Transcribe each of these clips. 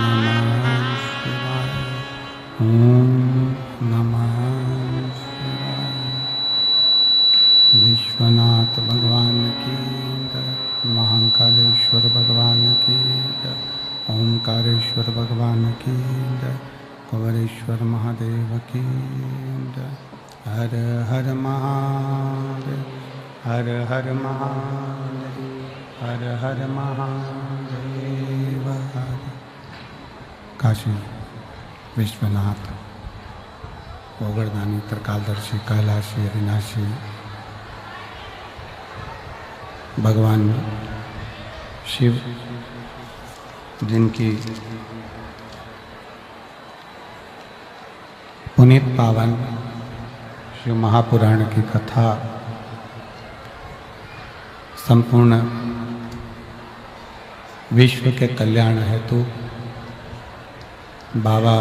नमः शिवाय। ओम नमः शिवाय। विश्वनाथ भगवान की जय। महाकालेश्वर भगवान की जय। ओंकारेश्वर भगवान की जय। कुंवरेश्वर महादेव की जय। हर हर महादेव, हर हर महादेव, हर हर महादेव। हर काशी विश्वनाथ ओगरदानी त्रिकालदर्शी कैलाशी अविनाशी भगवान शिव, जिनकी पुनीत पावन शिव महापुराण की कथा संपूर्ण विश्व के कल्याण हेतु बाबा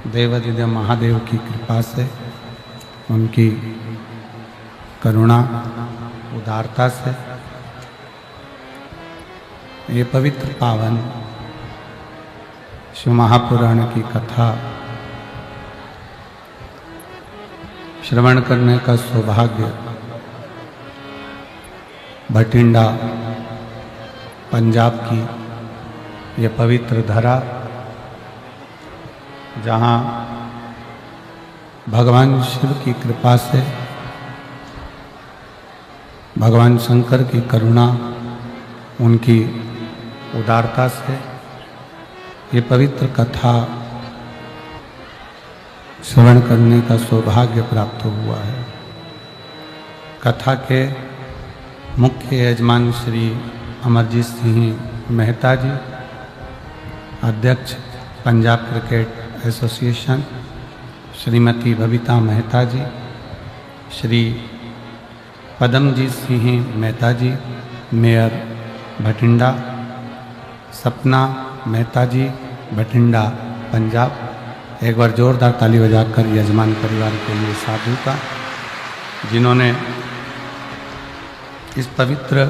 देवादिदेव महादेव की कृपा से, उनकी करुणा उदारता से ये पवित्र पावन शिव महापुराण की कथा श्रवण करने का सौभाग्य भटिंडा पंजाब की ये पवित्र धरा, जहाँ भगवान शिव की कृपा से, भगवान शंकर की करुणा, उनकी उदारता से ये पवित्र कथा श्रवण करने का सौभाग्य प्राप्त हुआ है। कथा के मुख्य यजमान श्री अमरजीत सिंह मेहता जी, अध्यक्ष पंजाब क्रिकेट एसोसिएशन, श्रीमती बबीता मेहता जी, श्री पदमजीत सिंह मेहता जी, मेयर भटिंडा, सपना मेहता जी, भटिंडा पंजाब। एक बार जोरदार ताली बजाकर यजमान परिवार के लिए साधु का, जिन्होंने इस पवित्र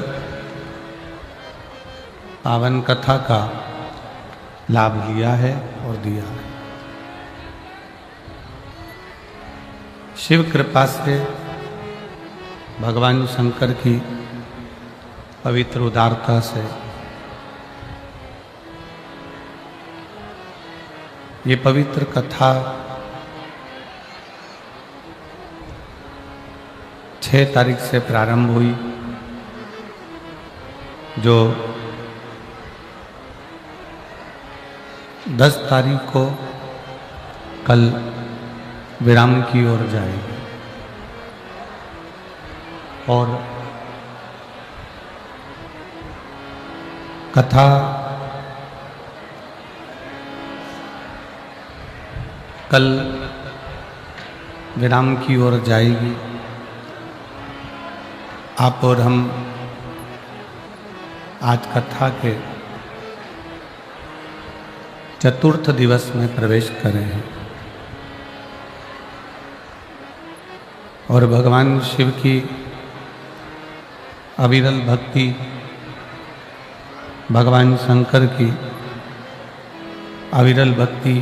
पावन कथा का लाभ लिया है और दिया है। शिव कृपा से, भगवान शंकर की पवित्र उदारता से ये पवित्र कथा 6 तारीख से प्रारंभ हुई, जो 10 तारीख को कल विराम की ओर जाएगी और कथा कल विराम की ओर जाएगी। आप और हम आज कथा के चतुर्थ दिवस में प्रवेश करें हैं और भगवान शिव की अविरल भक्ति, भगवान शंकर की अविरल भक्ति,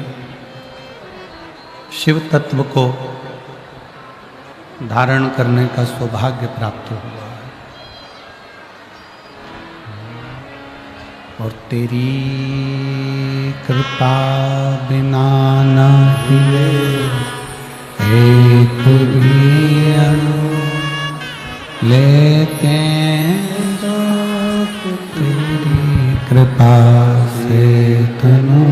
शिव तत्व को धारण करने का सौभाग्य प्राप्त हुआ है। और तेरी कृपा बिना नहीं एक भी अणु लेते जो, तेरी कृपा से तनु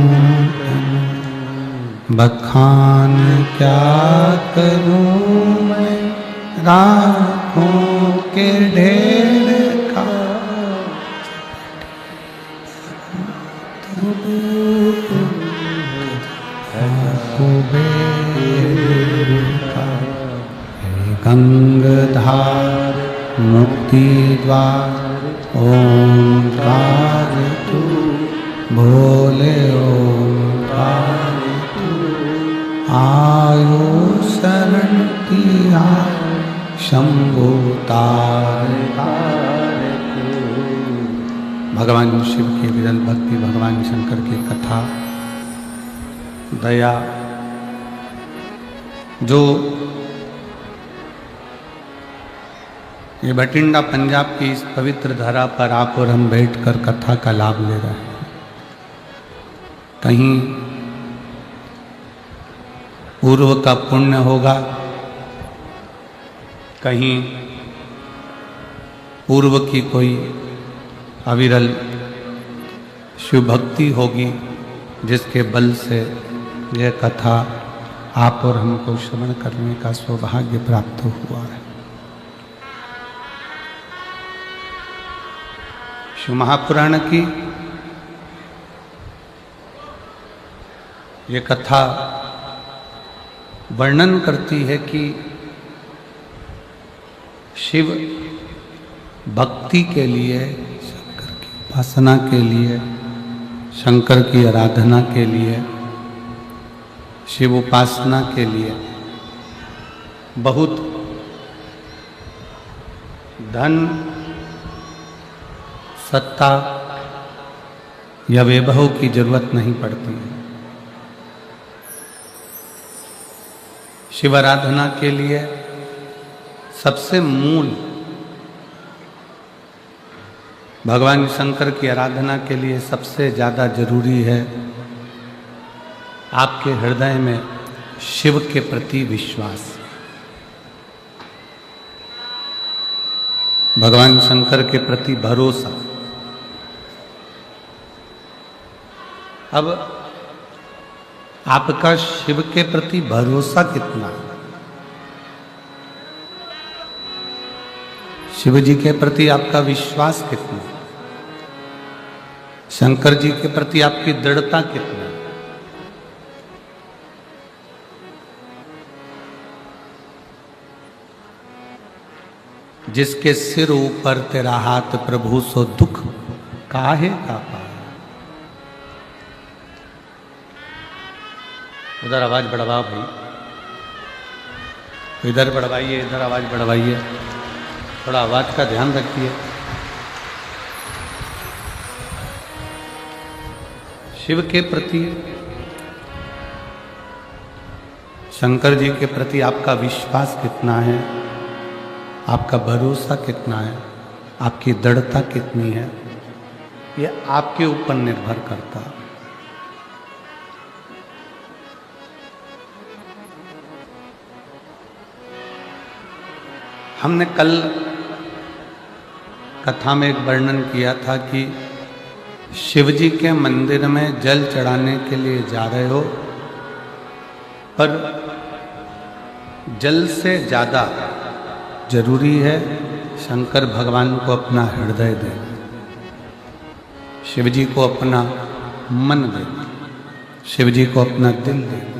बखान क्या करूं मैं, राखों के ढेर का कुबेर का। गंगाधार मुक्ति द्वार ओंकार तू, भोले ओंकार आयो शरण किया शंभु तार। भगवान शिव की विरल भक्ति, भगवान शंकर की कथा, दया, जो ये भटिंडा पंजाब की इस पवित्र धरा पर आप और हम बैठकर कथा का लाभ ले रहे हैं। कहीं पूर्व का पुण्य होगा, कहीं पूर्व की कोई अविरल शिव भक्ति होगी, जिसके बल से यह कथा आप और हमको श्रवण करने का सौभाग्य प्राप्त हुआ है। शिव महापुराण की ये कथा वर्णन करती है कि शिव भक्ति के लिए, शंकर की उपासना के लिए, शंकर की आराधना के लिए, शिव उपासना के लिए बहुत धन, सत्ता या वैभव की जरूरत नहीं पड़ती है। शिव आराधना के लिए सबसे मूल, भगवान शंकर की आराधना के लिए सबसे ज़्यादा जरूरी है आपके हृदय में शिव के प्रति विश्वास। भगवान शंकर के प्रति भरोसा। अब आपका शिव के प्रति भरोसा कितना है? शिव जी के प्रति आपका विश्वास कितना है? शंकर जी के प्रति आपकी दृढ़ता कितना है? जिसके सिर ऊपर तेरा हाथ प्रभु सो दुख काहे का पाए। उधर आवाज बढ़वाओ भाई, इधर बढ़वाइए, इधर आवाज बढ़वाइए, थोड़ा आवाज का ध्यान रखिए। शिव के प्रति, शंकर जी के प्रति आपका विश्वास कितना है, आपका भरोसा कितना है, आपकी दृढ़ता कितनी है, यह आपके ऊपर निर्भर करता है। हमने कल कथा में एक वर्णन किया था कि शिव जी के मंदिर में जल चढ़ाने के लिए जा रहे हो, पर जल से ज़्यादा जरूरी है शंकर भगवान को अपना हृदय देना, शिव जी को अपना मन देना, शिव जी को अपना दिल देना।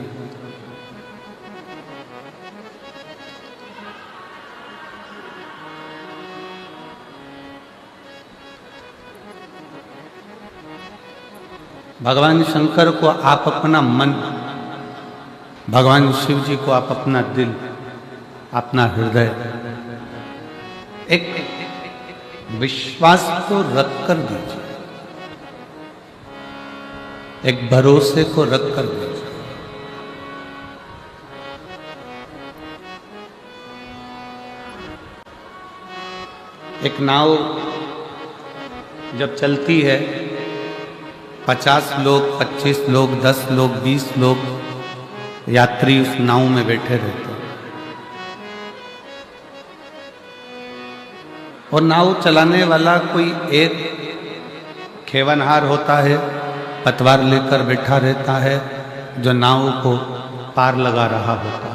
भगवान शंकर को आप अपना मन, भगवान शिव जी को आप अपना दिल, अपना हृदय, एक विश्वास को रख कर दीजिए, एक भरोसे को रख कर दीजिए। एक नाव जब चलती है, 50 लोग, 25 लोग, 10 लोग, 20 लोग यात्री उस नाव में बैठे रहते हैं, और नाव चलाने वाला कोई एक खेवनहार होता है, पतवार लेकर बैठा रहता है, जो नाव को पार लगा रहा होता है।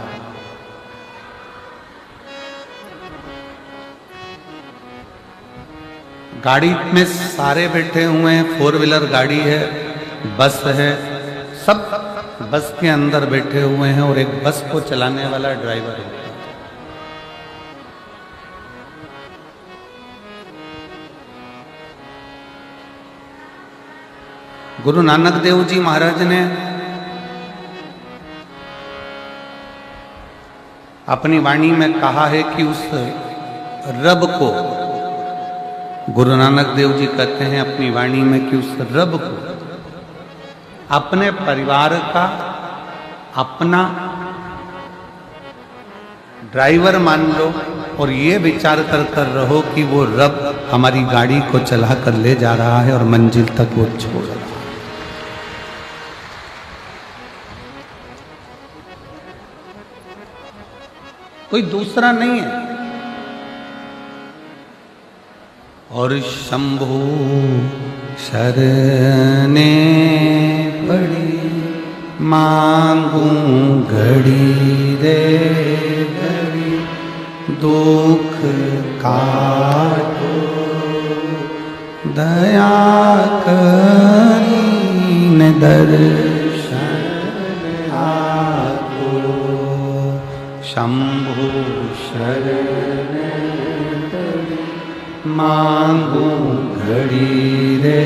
गाड़ी में सारे बैठे हुए हैं, 4 व्हीलर गाड़ी है, बस है, सब बस के अंदर बैठे हुए हैं, और एक बस को चलाने वाला ड्राइवर है। गुरु नानक देव जी महाराज ने अपनी वाणी में कहा है कि उस रब को गुरु नानक देव जी कहते हैं अपनी वाणी में कि उस रब को अपने परिवार का अपना ड्राइवर मान लो और ये विचार कर रहो कि वो रब हमारी गाड़ी को चला कर ले जा रहा है और मंजिल तक वो छोड़ रहा है। कोई दूसरा नहीं है। और शंभु शरणे पड़ी मांगू घड़ी रे घड़ी दुख काटो दया करीन दर्शन आको शंभु शरण मांगू घड़ी रे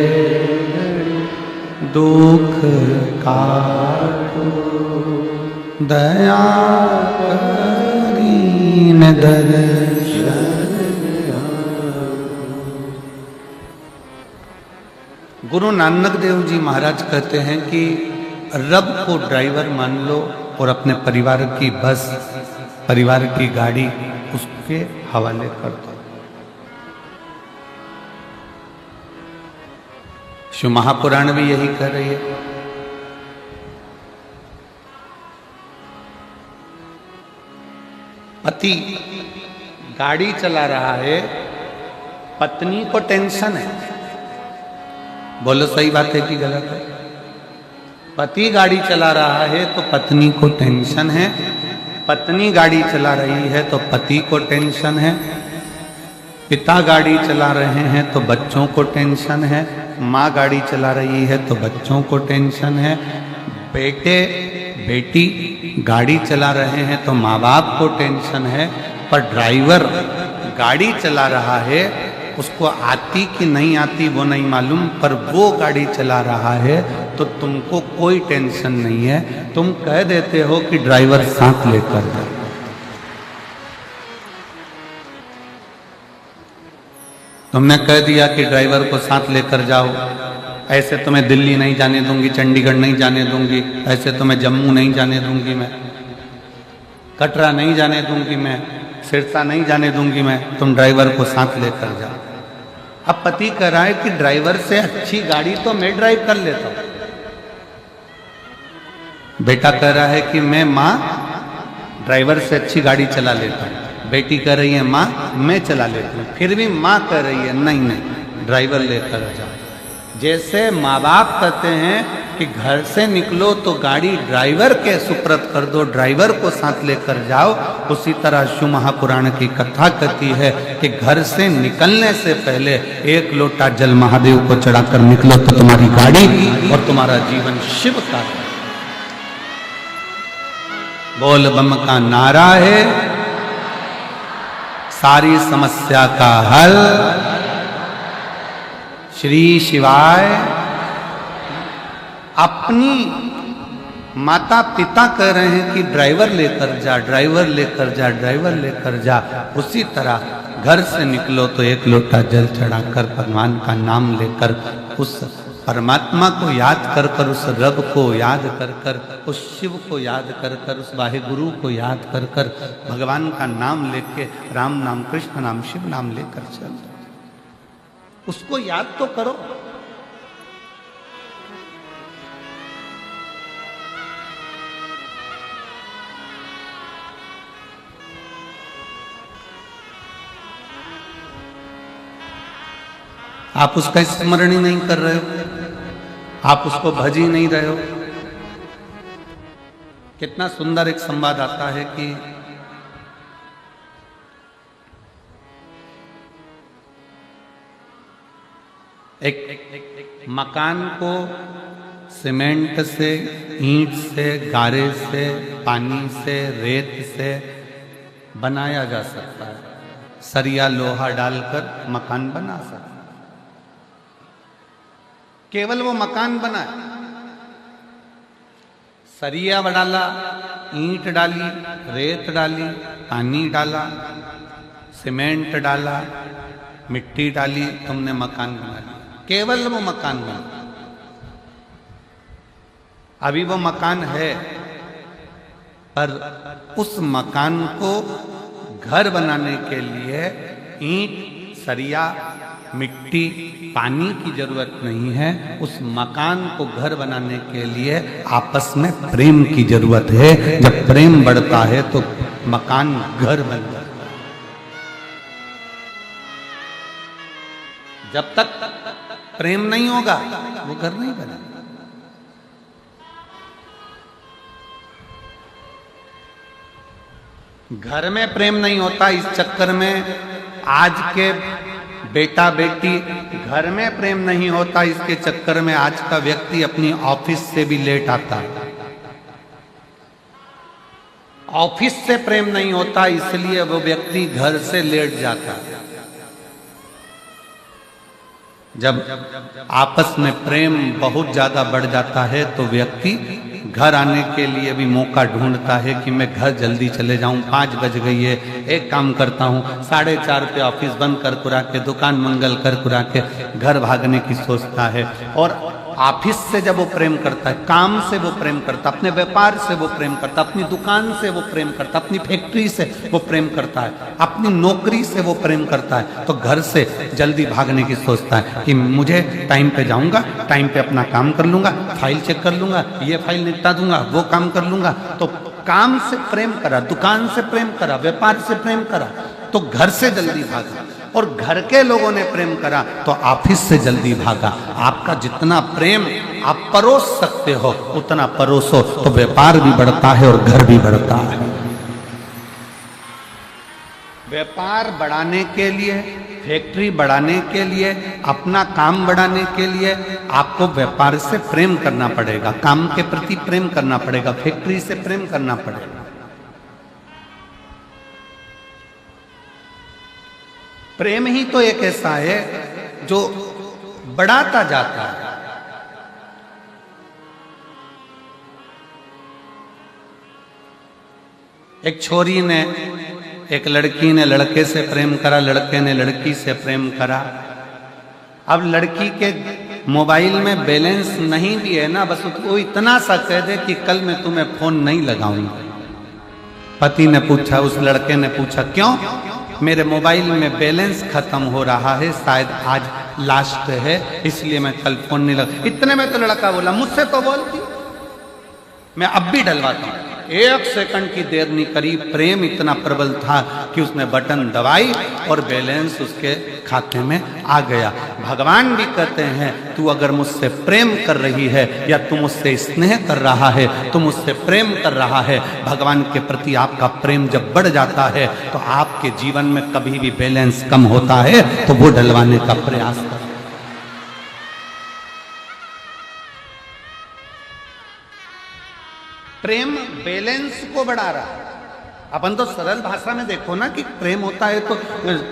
दुख काटो दया करीन दर्शन। गुरु नानक देव जी महाराज कहते हैं कि रब को ड्राइवर मान लो और अपने परिवार की बस, परिवार की गाड़ी उसके हवाले कर दो। शिव महापुराण भी यही कह रही है। पति गाड़ी चला रहा है, पत्नी को टेंशन है। बोलो सही बात है कि गलत है? पति गाड़ी चला रहा है तो पत्नी को टेंशन है, पत्नी गाड़ी चला रही है तो पति को टेंशन है, पिता गाड़ी चला रहे हैं तो बच्चों को टेंशन है, माँ गाड़ी चला रही है तो बच्चों को टेंशन है, बेटे बेटी गाड़ी चला रहे हैं तो माँ बाप को टेंशन है। पर ड्राइवर गाड़ी चला रहा है, उसको आती कि नहीं आती वो नहीं मालूम, पर वो गाड़ी चला रहा है तो तुमको कोई टेंशन नहीं है। तुम कह देते हो कि ड्राइवर साथ लेकर जाए। तुमने कह दिया कि ड्राइवर को साथ लेकर जाओ, ऐसे तुम्हें दिल्ली नहीं जाने दूंगी, चंडीगढ़ नहीं जाने दूंगी, ऐसे तुम्हें जम्मू नहीं जाने दूंगी मैं, कटरा नहीं जाने दूंगी मैं, सिरसा नहीं जाने दूंगी मैं, तुम ड्राइवर को साथ लेकर जाओ। अब पति कह रहा है कि ड्राइवर से अच्छी गाड़ी तो मैं ड्राइव कर लेता हूं। बेटा कह रहा है कि मैं माँ ड्राइवर से अच्छी गाड़ी चला लेता हूं। बेटी कह रही है माँ मैं चला लेती हूँ। फिर भी माँ कह रही है नहीं नहीं ड्राइवर लेकर जाओ। जैसे माँ बाप कहते हैं कि घर से निकलो तो गाड़ी ड्राइवर के सुपुर्द कर दो, ड्राइवर को साथ लेकर जाओ, उसी तरह शिव महापुराण की कथा कहती है कि घर से निकलने से पहले एक लोटा जल महादेव को चढ़ाकर निकलो तो तुम्हारी गाड़ी और तुम्हारा जीवन शिव का है। बोल बम का नारा है, सारी समस्या का हल श्री शिवाय। अपनी माता पिता कह रहे हैं कि ड्राइवर लेकर जा, ड्राइवर लेकर जा, ड्राइवर लेकर जा, उसी तरह घर से निकलो तो एक लोटा जल चढ़ाकर भगवान का नाम लेकर उस परमात्मा को याद कर कर, उस रब को याद कर कर, उस शिव को याद कर कर, उस वाहे गुरु को याद कर कर, भगवान का नाम लेके, राम नाम, कृष्ण नाम, शिव नाम लेकर चल, उसको याद तो करो। आप उसका स्मरण ही नहीं कर रहे हो, आप उसको भज ही नहीं रहे हो। कितना सुंदर एक संवाद आता है कि एक मकान को सीमेंट से, ईंट से, गारे से, पानी से, रेत से बनाया जा सकता है। सरिया लोहा डालकर मकान बना सकता है। केवल वो मकान बना, सरिया डाला, ईंट डाली, रेत डाली, पानी डाला, सीमेंट डाला, मिट्टी डाली, तुमने मकान बना लिया, केवल वो मकान बना। अभी वो मकान है, पर उस मकान को घर बनाने के लिए ईंट, सरिया, मिट्टी, पानी की जरूरत नहीं है। उस मकान को घर बनाने के लिए आपस में प्रेम की जरूरत है। जब प्रेम बढ़ता है तो मकान घर बन जाता है। जब तक प्रेम नहीं होगा वो घर नहीं बनेगा। घर में प्रेम नहीं होता, इस चक्कर में आज के बेटा बेटी घर में प्रेम नहीं होता, इसके चक्कर में आज का व्यक्ति अपनी ऑफिस से भी लेट आता है। ऑफिस से प्रेम नहीं होता, इसलिए वो व्यक्ति घर से लेट जाता है। जब आपस में प्रेम बहुत ज्यादा बढ़ जाता है तो व्यक्ति घर आने के लिए भी मौका ढूंढता है कि मैं घर जल्दी चले जाऊं, 5 बज गई है, एक काम करता हूं, 4:30 पे ऑफिस बंद कर कुरा के, दुकान मंगल कर कुरा के घर भागने की सोचता है। और ऑफिस से जब वो प्रेम करता है, काम से वो प्रेम करता, अपने व्यापार से वो प्रेम करता, अपनी दुकान से वो प्रेम करता, अपनी फैक्ट्री से वो प्रेम करता है, अपनी नौकरी से वो प्रेम करता है, तो घर से जल्दी भागने की सोचता है कि मुझे टाइम पे जाऊंगा, टाइम पे अपना काम कर लूंगा, फाइल चेक कर लूंगा, ये फाइल निपटा दूंगा, वो काम कर लूंगा। तो काम से प्रेम करा, दुकान से प्रेम करा, व्यापार से प्रेम करा, तो घर से जल्दी भागा। और घर के लोगों ने प्रेम करा तो ऑफिस से जल्दी भागा। आपका जितना प्रेम आप परोस सकते हो उतना परोसो, तो व्यापार भी बढ़ता है और घर भी बढ़ता है। व्यापार बढ़ाने के लिए, फैक्ट्री बढ़ाने के लिए, अपना काम बढ़ाने के लिए आपको व्यापार से प्रेम करना पड़ेगा, काम के प्रति प्रेम करना पड़ेगा, फैक्ट्री से प्रेम करना पड़ेगा। प्रेम ही तो एक ऐसा है जो बढ़ाता जाता है। एक छोरी ने, एक लड़की ने लड़के से प्रेम करा, लड़के ने लड़की से प्रेम करा। अब लड़की के मोबाइल में बैलेंस नहीं भी है ना, बस वो इतना सा कह दे कि कल मैं तुम्हें फोन नहीं लगाऊंगा। पति ने पूछा, उस लड़के ने पूछा, क्यों? मेरे मोबाइल में बैलेंस खत्म हो रहा है, शायद आज लास्ट है, इसलिए मैं कल फोन नहीं लगा। इतने में तो लड़का बोला, मुझसे तो बोलती, मैं अब भी डलवाता हूं। 1 सेकंड की देर नहीं करी, प्रेम इतना प्रबल था कि उसने बटन दबाई और बैलेंस उसके खाते में आ गया। भगवान भी कहते हैं, तू अगर मुझसे प्रेम कर रही है या तू मुझसे स्नेह कर रहा है, तू मुझसे प्रेम कर रहा है, भगवान के प्रति आपका प्रेम जब बढ़ जाता है तो आपके जीवन में कभी भी बैलेंस कम होता है तो वो डलवाने का प्रयास करें। प्रेम बैलेंस को बढ़ा रहा है। अपन तो सरल भाषा में देखो ना कि प्रेम होता है तो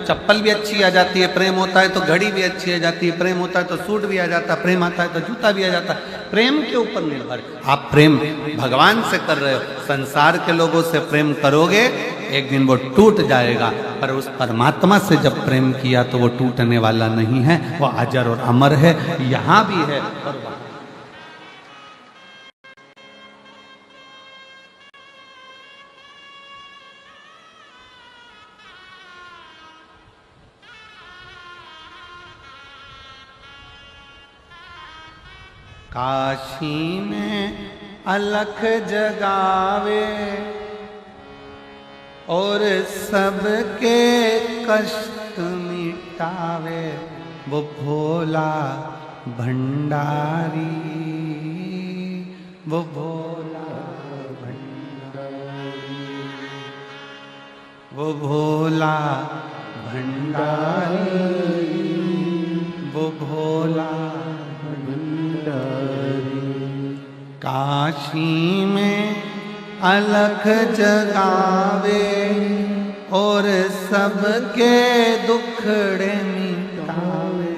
चप्पल भी अच्छी आ जाती है, प्रेम होता है तो घड़ी भी अच्छी आ जाती है, प्रेम होता है तो सूट भी आ जाता है, प्रेम आता है तो जूता भी आ जाता है। प्रेम के ऊपर निर्भर। आप प्रेम भगवान से कर रहे हो, संसार के लोगों से प्रेम करोगे एक दिन वो टूट जाएगा, पर उस परमात्मा से जब प्रेम किया तो वो टूटने वाला नहीं है, वो अजर और अमर है, यहाँ भी है और वहाँ। काशी में अलख जगावे और सबके कष्ट मिटावे, वो भोला भंडारी, वो भोला भंडारी, वो भोला भंडारी, वो भोला काशी में अलख जगावे और सबके दुखड़े मिटावे,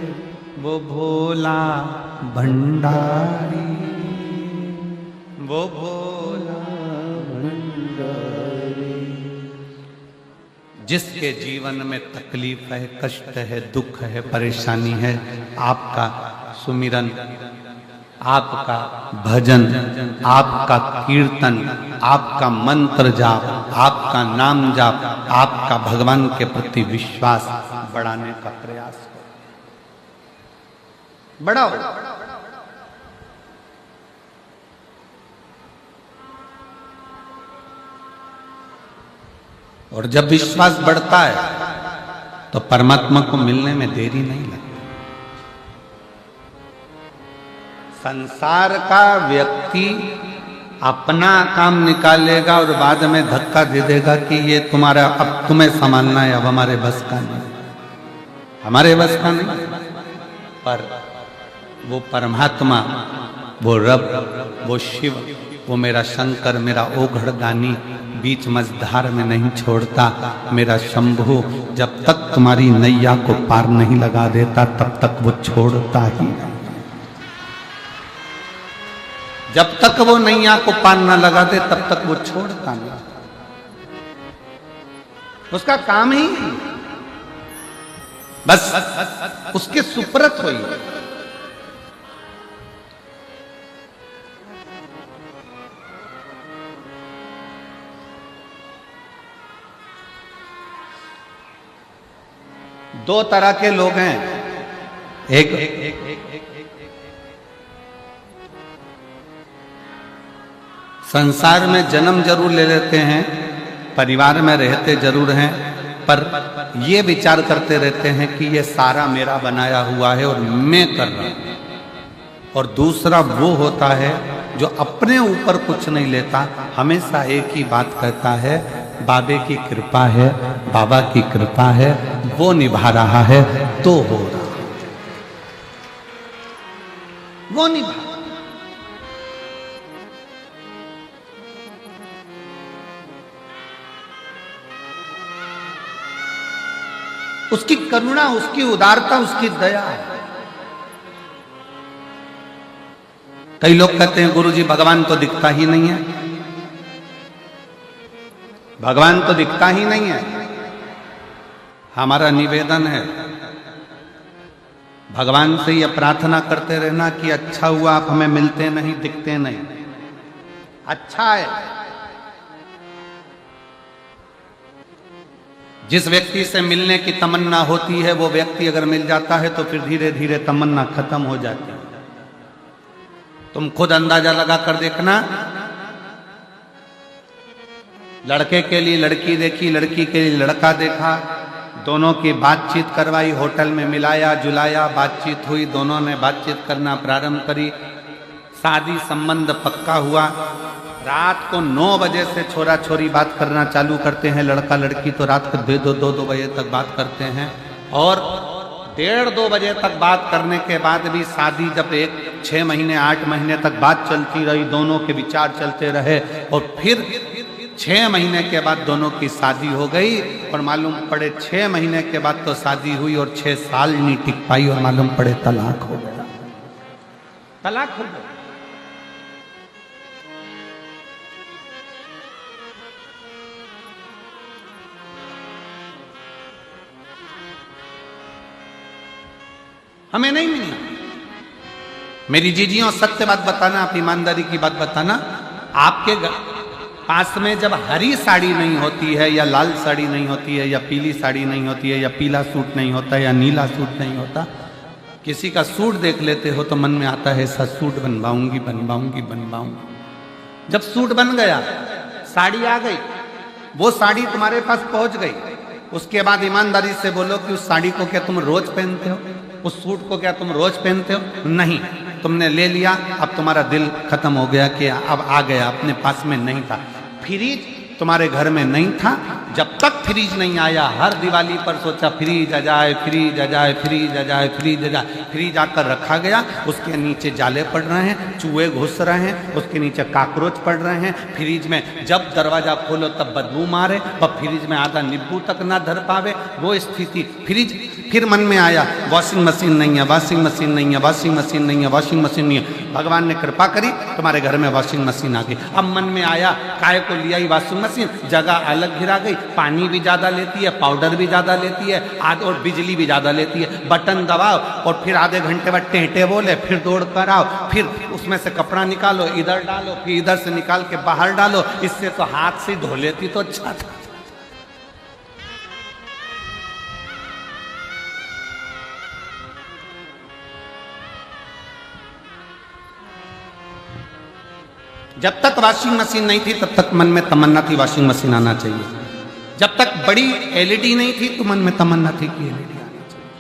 वो भोला भंडारी, वो भोला भंडारी। जिसके जीवन में तकलीफ है, कष्ट है, दुख है, परेशानी है, आपका सुमिरन, आपका भजन, आपका कीर्तन, आपका मंत्र जाप, आपका नाम जाप, आपका भगवान के प्रति विश्वास बढ़ाने का प्रयास करो, बढ़ाओ। और जब विश्वास बढ़ता है तो परमात्मा को मिलने में देरी नहीं लगती। संसार का व्यक्ति अपना काम निकालेगा और बाद में धक्का दे देगा कि ये तुम्हारा, अब तुम्हें संभालना है, अब हमारे बस का नहीं, हमारे बस का नहीं। पर वो परमात्मा, वो रब, वो शिव, वो मेरा शंकर, मेरा ओघड़दानी बीच मझधार में नहीं छोड़ता। मेरा शंभु जब तक तुम्हारी नैया को पार नहीं लगा देता तब तक वो छोड़ता ही नहीं। जब तक वो नैया को पार न लगा दे तब तक वो छोड़ता नहीं। उसका काम ही बस उसके सुपरत हुई। दो तरह के लोग हैं, एक संसार में जन्म जरूर ले लेते हैं, परिवार में रहते जरूर हैं, पर ये विचार करते रहते हैं कि ये सारा मेरा बनाया हुआ है और मैं कर रहा हूं। और दूसरा वो होता है जो अपने ऊपर कुछ नहीं लेता, हमेशा एक ही बात कहता है, बाबे की कृपा है, बाबा की कृपा है, वो निभा रहा है तो हो रहा, वो निभा। उसकी करुणा, उसकी उदारता, उसकी दया है। कई लोग कहते हैं गुरुजी भगवान तो दिखता ही नहीं है, भगवान तो दिखता ही नहीं है। हमारा निवेदन है भगवान से यह प्रार्थना करते रहना कि अच्छा हुआ आप हमें मिलते नहीं, दिखते नहीं, अच्छा है। जिस व्यक्ति से मिलने की तमन्ना होती है वो व्यक्ति अगर मिल जाता है तो फिर धीरे धीरे तमन्ना खत्म हो जाती है। तुम खुद अंदाजा लगा कर देखना, लड़के के लिए लड़की देखी, लड़की के लिए लड़का देखा, दोनों की बातचीत करवाई, होटल में मिलाया जुलाया, बातचीत हुई, दोनों ने बातचीत करना प्रारंभ करी, शादी संबंध पक्का हुआ। रात को 9 बजे से छोरा छोरी बात करना चालू करते हैं, लड़का लड़की तो रात को 2 बजे तक बात करते हैं। और 1:30-2 बजे तक बात करने के बाद भी शादी जब 6 महीने 8 महीने तक बात चलती रही, दोनों के विचार चलते रहे और फिर 6 महीने के बाद दोनों की शादी हो गई। और मालूम पड़े 6 महीने के बाद तो शादी हुई और 6 साल नहीं टिक पाई और मालूम पड़े तलाक हो गया, तलाक हो गया। हमें नहीं मिलना। मेरी जीजियों सत्य बात बताना, आप ईमानदारी की बात बताना, आपके पास में जब हरी साड़ी नहीं होती है या लाल साड़ी नहीं होती है या पीली साड़ी नहीं होती है या पीला सूट नहीं होता या नीला सूट नहीं होता, किसी का सूट देख लेते हो तो मन में आता है ऐसा सूट बनवाऊंगी बनवाऊंगी बनवाऊंगी। जब सूट बन गया, साड़ी आ गई, वो साड़ी तुम्हारे पास पहुंच गई, उसके बाद ईमानदारी से बोलो कि उस साड़ी को क्या तुम रोज पहनते हो, उस सूट को क्या तुम रोज पहनते हो? नहीं, तुमने ले लिया, अब तुम्हारा दिल खत्म हो गया कि अब आ गया, अपने पास में नहीं था। फ्रिज तुम्हारे घर में नहीं था, जब तक फ्रिज नहीं आया हर दिवाली पर सोचा फ्रिज आ जाए, फ्रिज आ जाए, फ्रिज आ जाए, फ्रिज आ जाए। फ्रिज आकर रखा गया, उसके नीचे जाले पड़ रहे हैं, चूहे घुस रहे हैं, उसके नीचे काकरोच पड़ रहे हैं। फ्रिज में जब दरवाजा खोलो तब बदबू मारे और फ्रिज में आधा नींबू तक ना धर पावे, वो स्थिति। फ्रिज फिर मन में आया वॉशिंग मशीन नहीं है, वॉशिंग मशीन नहीं है, वॉशिंग मशीन नहीं है, वॉशिंग मशीन नहीं है। भगवान ने कृपा करी, तुम्हारे घर में वॉशिंग मशीन आ गई। अब मन में आया काय को लिया ही वॉशिंग मशीन, जगह अलग घिरा गई, पानी भी ज्यादा लेती है, पाउडर भी ज्यादा लेती है, और बिजली भी ज्यादा लेती है। बटन दबाओ और फिर आधे घंटे बाद टेंटे बोले, फिर दौड़ कर आओ, फिर उसमें से कपड़ा निकालो, इधर डालो, फिर इधर से निकाल के बाहर डालो। इससे तो हाथ से धो लेती तो अच्छा था। जब तक वॉशिंग मशीन नहीं थी तब तक मन में तमन्ना थी वॉशिंग मशीन आना चाहिए। जब तक बड़ी एलईडी नहीं थी तो मन में तमन्ना थी कि एलईडी आनी चाहिए।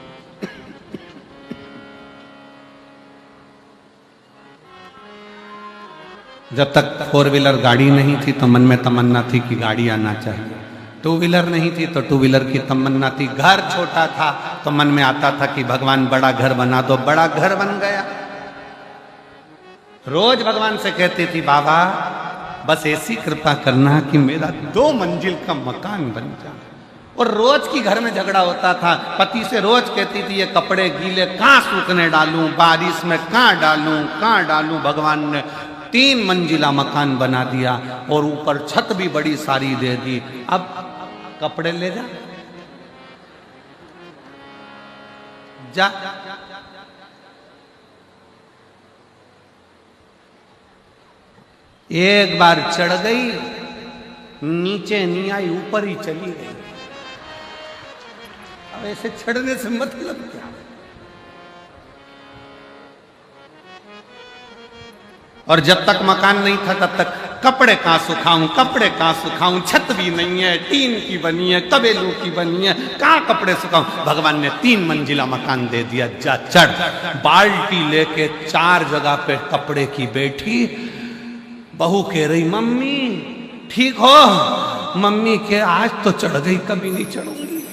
जब तक 4 व्हीलर गाड़ी नहीं थी तो मन में तमन्ना थी कि गाड़ी आना चाहिए। 2 व्हीलर नहीं थी तो 2 व्हीलर की तमन्ना थी। घर छोटा था तो मन में आता था कि भगवान बड़ा घर बना दो। बड़ा घर बन गया। रोज भगवान से कहती थी बाबा बस ऐसी कृपा करना कि मेरा 2 मंजिल का मकान बन जाए। और रोज की घर में झगड़ा होता था। पति से रोज कहती थी ये कपड़े गीले कहाँ सूखने डालूं, बारिश में कहाँ डालूं। भगवान ने 3 मंजिला मकान बना दिया और ऊपर छत भी बड़ी सारी दे दी। अब कपड़े ले जा। एक बार चढ़ गई, नीचे नहीं आई, ऊपर ही चली गई। अब ऐसे चढ़ने से मतलब क्या? और जब तक मकान नहीं था तब तक कपड़े कहाँ सुखाऊं, छत भी नहीं है, टीन की बनी है, कबेलू की बनी है, कहाँ कपड़े सुखाऊं। भगवान ने 3 मंजिला मकान दे दिया, जा चढ़। बाल्टी लेके 4 जगह पे कपड़े की बैठी। बहू कह रही मम्मी ठीक हो? मम्मी के आज तो चढ़ गई, कभी नहीं चढ़ूंगी।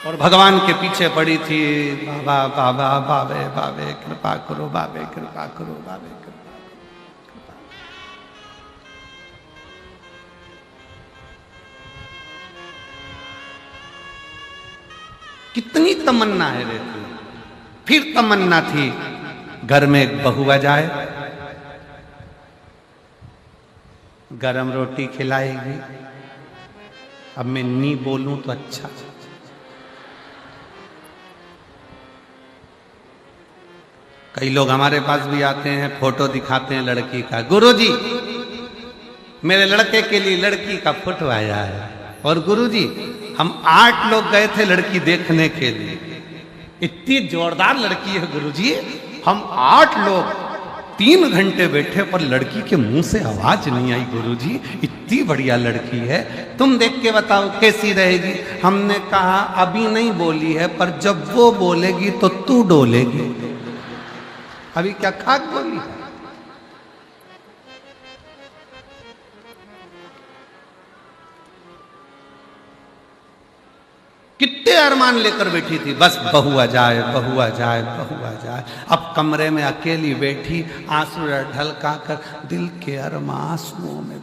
और भगवान के पीछे पड़ी थी, बाबे कृपा करो, बाबे कृपा करो, बाबे कृपा करो। कितनी तमन्ना है रहती। फिर तमन्ना थी घर में एक बहू आ जाए, गरम रोटी खिलाएगी। अब मैं नहीं बोलूं तो अच्छा। कई लोग हमारे पास भी आते हैं, फोटो दिखाते हैं लड़की का, गुरुजी मेरे लड़के के लिए लड़की का फोटो आया है। और गुरुजी हम 8 लोग गए थे लड़की देखने के लिए, इतनी जोरदार लड़की है गुरुजी, हम 8 लोग 3 घंटे बैठे पर लड़की के मुंह से आवाज नहीं आई। गुरुजी इतनी बढ़िया लड़की है, तुम देख के बताओ कैसी रहेगी। हमने कहा अभी नहीं बोली है, पर जब वो बोलेगी तो तू डोलेगी। अभी क्या खाक बोली है? कितने अरमान लेकर बैठी थी, बस बहू आ जाए, बहू आ जाए, बहू आ जाए। अब कमरे में अकेली बैठी, आंसू ढलका कर दिल के अरमान आंसुओं में।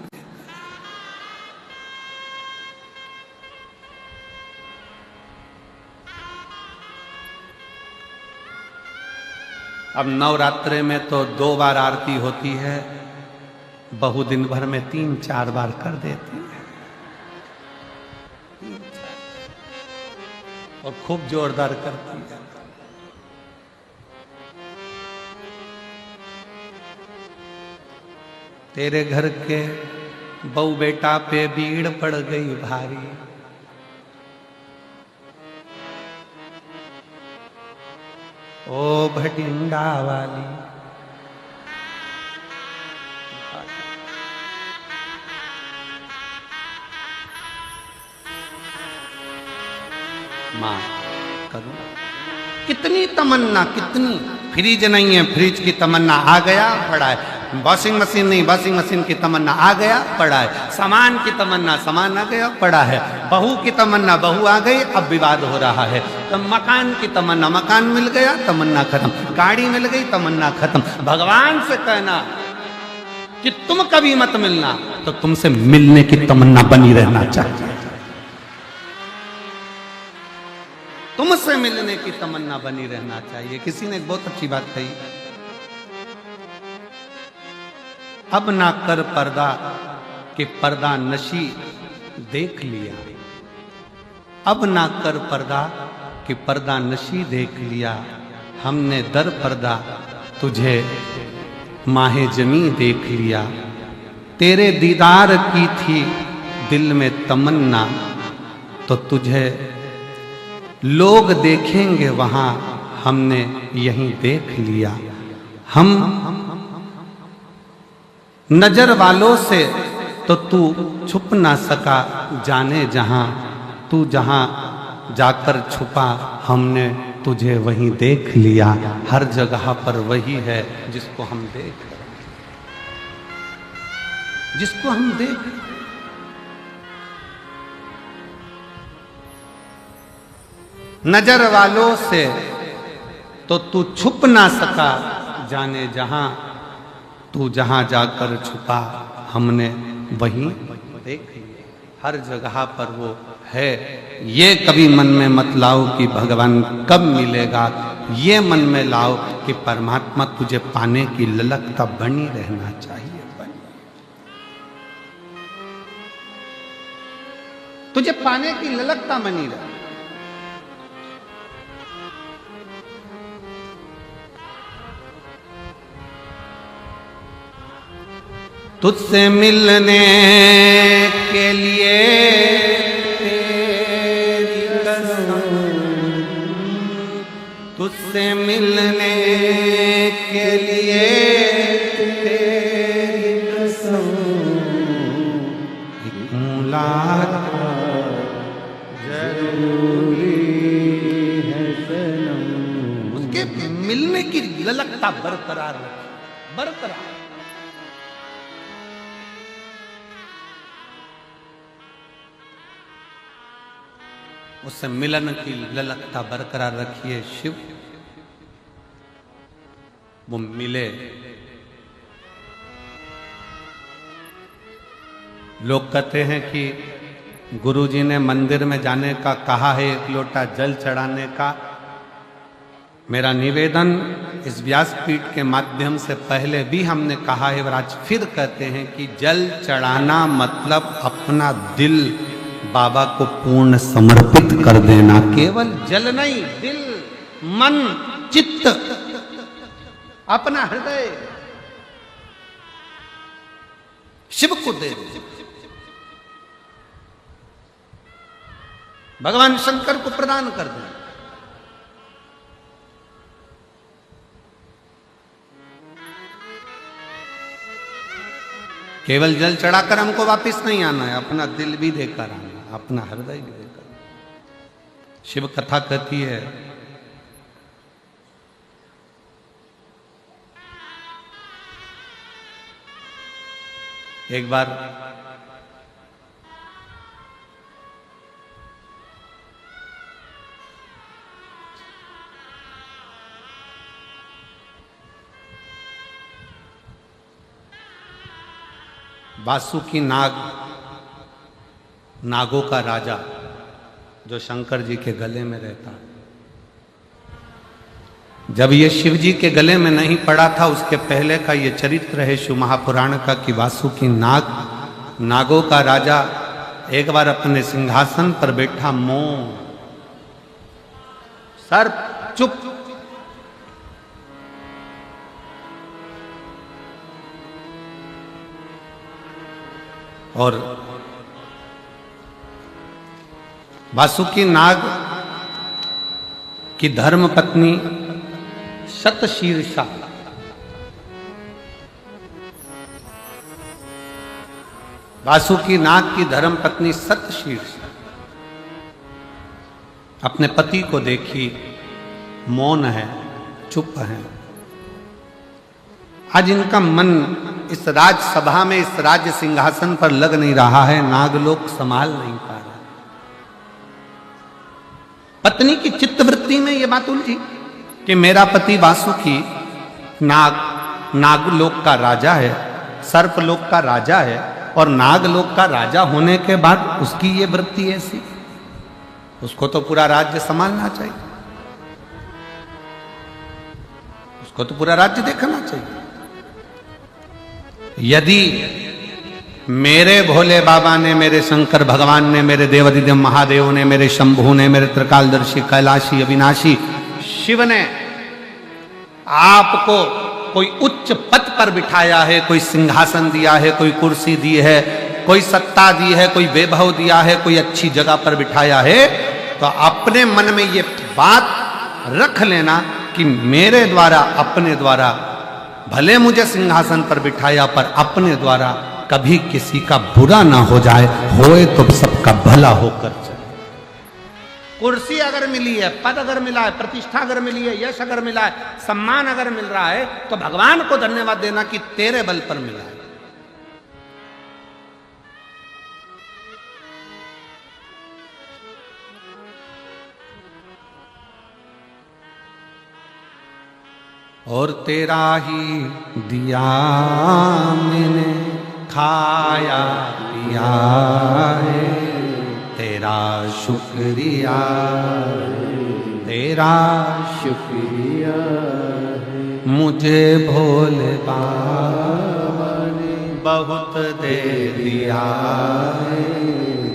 अब नवरात्रे में तो 2 बार आरती होती है, बहू दिन भर में 3-4 बार कर देती है और खूब जोरदार करती है। तेरे घर के बहू बेटा पे भीड़ पड़ गई भारी, ओ भटिंडा वाली। मां करूं कितनी तमन्ना, कितनी। फ्रिज नहीं है, फ्रिज की तमन्ना आ गया पड़ा है। वॉशिंग मशीन नहीं, वॉशिंग मशीन की तमन्ना आ गया पड़ा है। सामान की तमन्ना, सामान आ गया पड़ा है। बहू की तमन्ना, बहू आ गई, अब विवाद हो रहा है। तो मकान की तमन्ना, मकान मिल गया, तमन्ना खत्म। गाड़ी मिल गई, तमन्ना खत्म। भगवान से कहना कि तुम कभी मत मिलना, तो तुमसे मिलने की तमन्ना बनी रहना चाहिए। तुमसे मिलने की तमन्ना बनी रहना चाहिए। किसी ने बहुत अच्छी बात कही, अब ना कर पर्दा कि पर्दा नशी देख लिया, अब ना कर पर्दा कि पर्दा नशी देख लिया। हमने दर पर्दा तुझे माहे जमी देख लिया। तेरे दीदार की थी दिल में तमन्ना, तो तुझे लोग देखेंगे वहां, हमने यहीं देख लिया। हम नजर वालों से तो तू छुप ना सका, जाने जहां तू जहां जाकर छुपा, हमने तुझे वहीं देख लिया। हर जगह पर वही है जिसको हम देख, जिसको हम देख। नजर वालों से तो तू छुप ना सका, जाने जहां तू जहां जाकर छुपा, हमने वहीं देख लिया। हर जगह पर वो है। ये कभी मन में मत लाओ कि भगवान कब मिलेगा, ये मन में लाओ कि परमात्मा तुझे पाने की ललकता बनी रहना चाहिए। तुझे पाने की ललकता बनी रहे। तुझसे मिलने के लिए तेरी कसम, तुझसे मिलने के लिए तेरी कसम, एक मुलाकात जरूरी है सनम। उसके मिलने की ललकता बरकरार रखी, बरकरार। उससे मिलन की ललकता बरकरार रखिए शिव। वो मिले। लोग कहते हैं कि गुरुजी ने मंदिर में जाने का कहा है, एक लोटा जल चढ़ाने का। मेरा निवेदन इस व्यासपीठ के माध्यम से पहले भी हमने कहा है और आज फिर कहते हैं कि जल चढ़ाना मतलब अपना दिल बाबा को पूर्ण समर्पित कर देना। केवल जल नहीं, दिल, मन, चित्त, अपना हृदय शिव को दे दे। भगवान शंकर को प्रदान कर दे। केवल जल चढ़ाकर हमको वापस नहीं आना है, अपना दिल भी देकर आना, अपना हृदय भी देकर। शिव कथा कहती है एक बार वासुकी नाग, नागों का राजा जो शंकर जी के गले में रहता, जब ये शिव जी के गले में नहीं पड़ा था उसके पहले का ये चरित्र है शिव महापुराण का कि वासुकी नाग, नागों का राजा, एक बार अपने सिंहासन पर बैठा, मौन, सर्प चुप। और वासुकी नाग की धर्म पत्नी शतशीर्षा, वासुकी नाग की धर्म पत्नी शतशीर्षा अपने पति को देखी, मौन है, चुप है। आज इनका मन इस राजसभा में, इस राज्य सिंहासन पर लग नहीं रहा है, नागलोक संभाल नहीं पा रहा। पत्नी की चित्तवृत्ति में यह बात उलझी कि मेरा पति वासुकी नाग, नागलोक का राजा है, सर्पलोक का राजा है, और नागलोक का राजा होने के बाद उसकी ये वृत्ति ऐसी, उसको तो पूरा राज्य संभालना चाहिए, उसको तो पूरा राज्य देखना चाहिए। यदि मेरे भोले बाबा ने, मेरे शंकर भगवान ने, मेरे देवादिदेव महादेव ने, मेरे शंभू ने, मेरे त्रिकालदर्शी कैलाशी अविनाशी शिव ने आपको कोई उच्च पद पर बिठाया है, कोई सिंहासन दिया है, कोई कुर्सी दी है, कोई सत्ता दी है, कोई वैभव दिया है, कोई अच्छी जगह पर बिठाया है, तो अपने मन में ये बात रख लेना कि मेरे द्वारा, अपने द्वारा, भले मुझे सिंहासन पर बिठाया पर अपने द्वारा कभी किसी का बुरा ना हो जाए, होए तो सबका भला होकर जाए। कुर्सी अगर मिली है, पद अगर मिला है, प्रतिष्ठा अगर मिली है, यश अगर मिला है, सम्मान अगर मिल रहा है, तो भगवान को धन्यवाद देना कि तेरे बल पर मिला है। और तेरा ही दिया मैंने खाया पिया है, तेरा शुक्रिया, तेरा शुक्रिया है। मुझे भोले बाबा ने बहुत दे दिया है,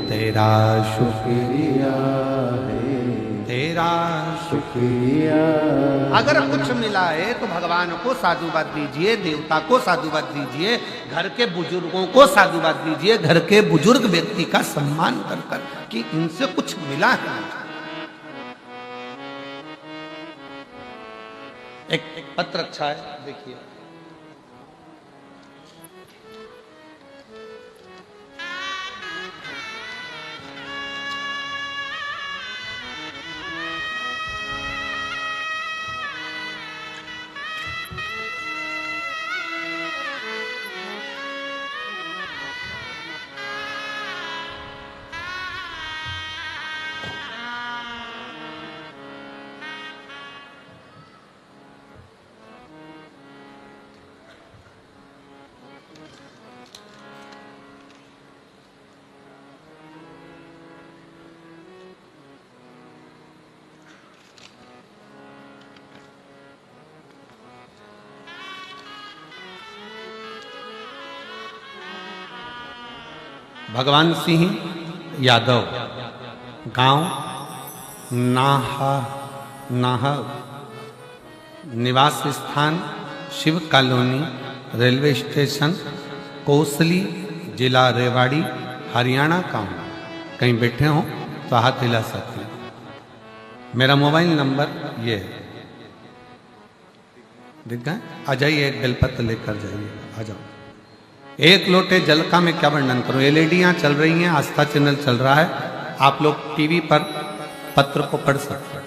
तेरा शुक्रिया है, तेरा शुक्रिया। अगर कुछ मिला है तो भगवान को साधुवाद दीजिए, देवता को साधुवाद दीजिए, घर के बुजुर्गों को साधुवाद दीजिए, घर के बुजुर्ग व्यक्ति का सम्मान कर कर कि इनसे कुछ मिला है। एक पत्र अच्छा है, देखिए। भगवान सिंह यादव, गांव नाहा, निवास स्थान Shiv colony, railway station Kosli, जिला रेवाड़ी, हरियाणा का हूँ। कहीं बैठे हो तो हाथ हिला सकते हैं। मेरा मोबाइल नंबर ये है, दिख गए? आ जाइए, एक बेलपत्र लेकर जाइए, आ जाओ। एक लोटे जल का मैं क्या वर्णन करूं? एलईडियां चल रही हैं, आस्था चैनल चल रहा है, आप लोग टीवी पर पत्र को पढ़ सकते हैं।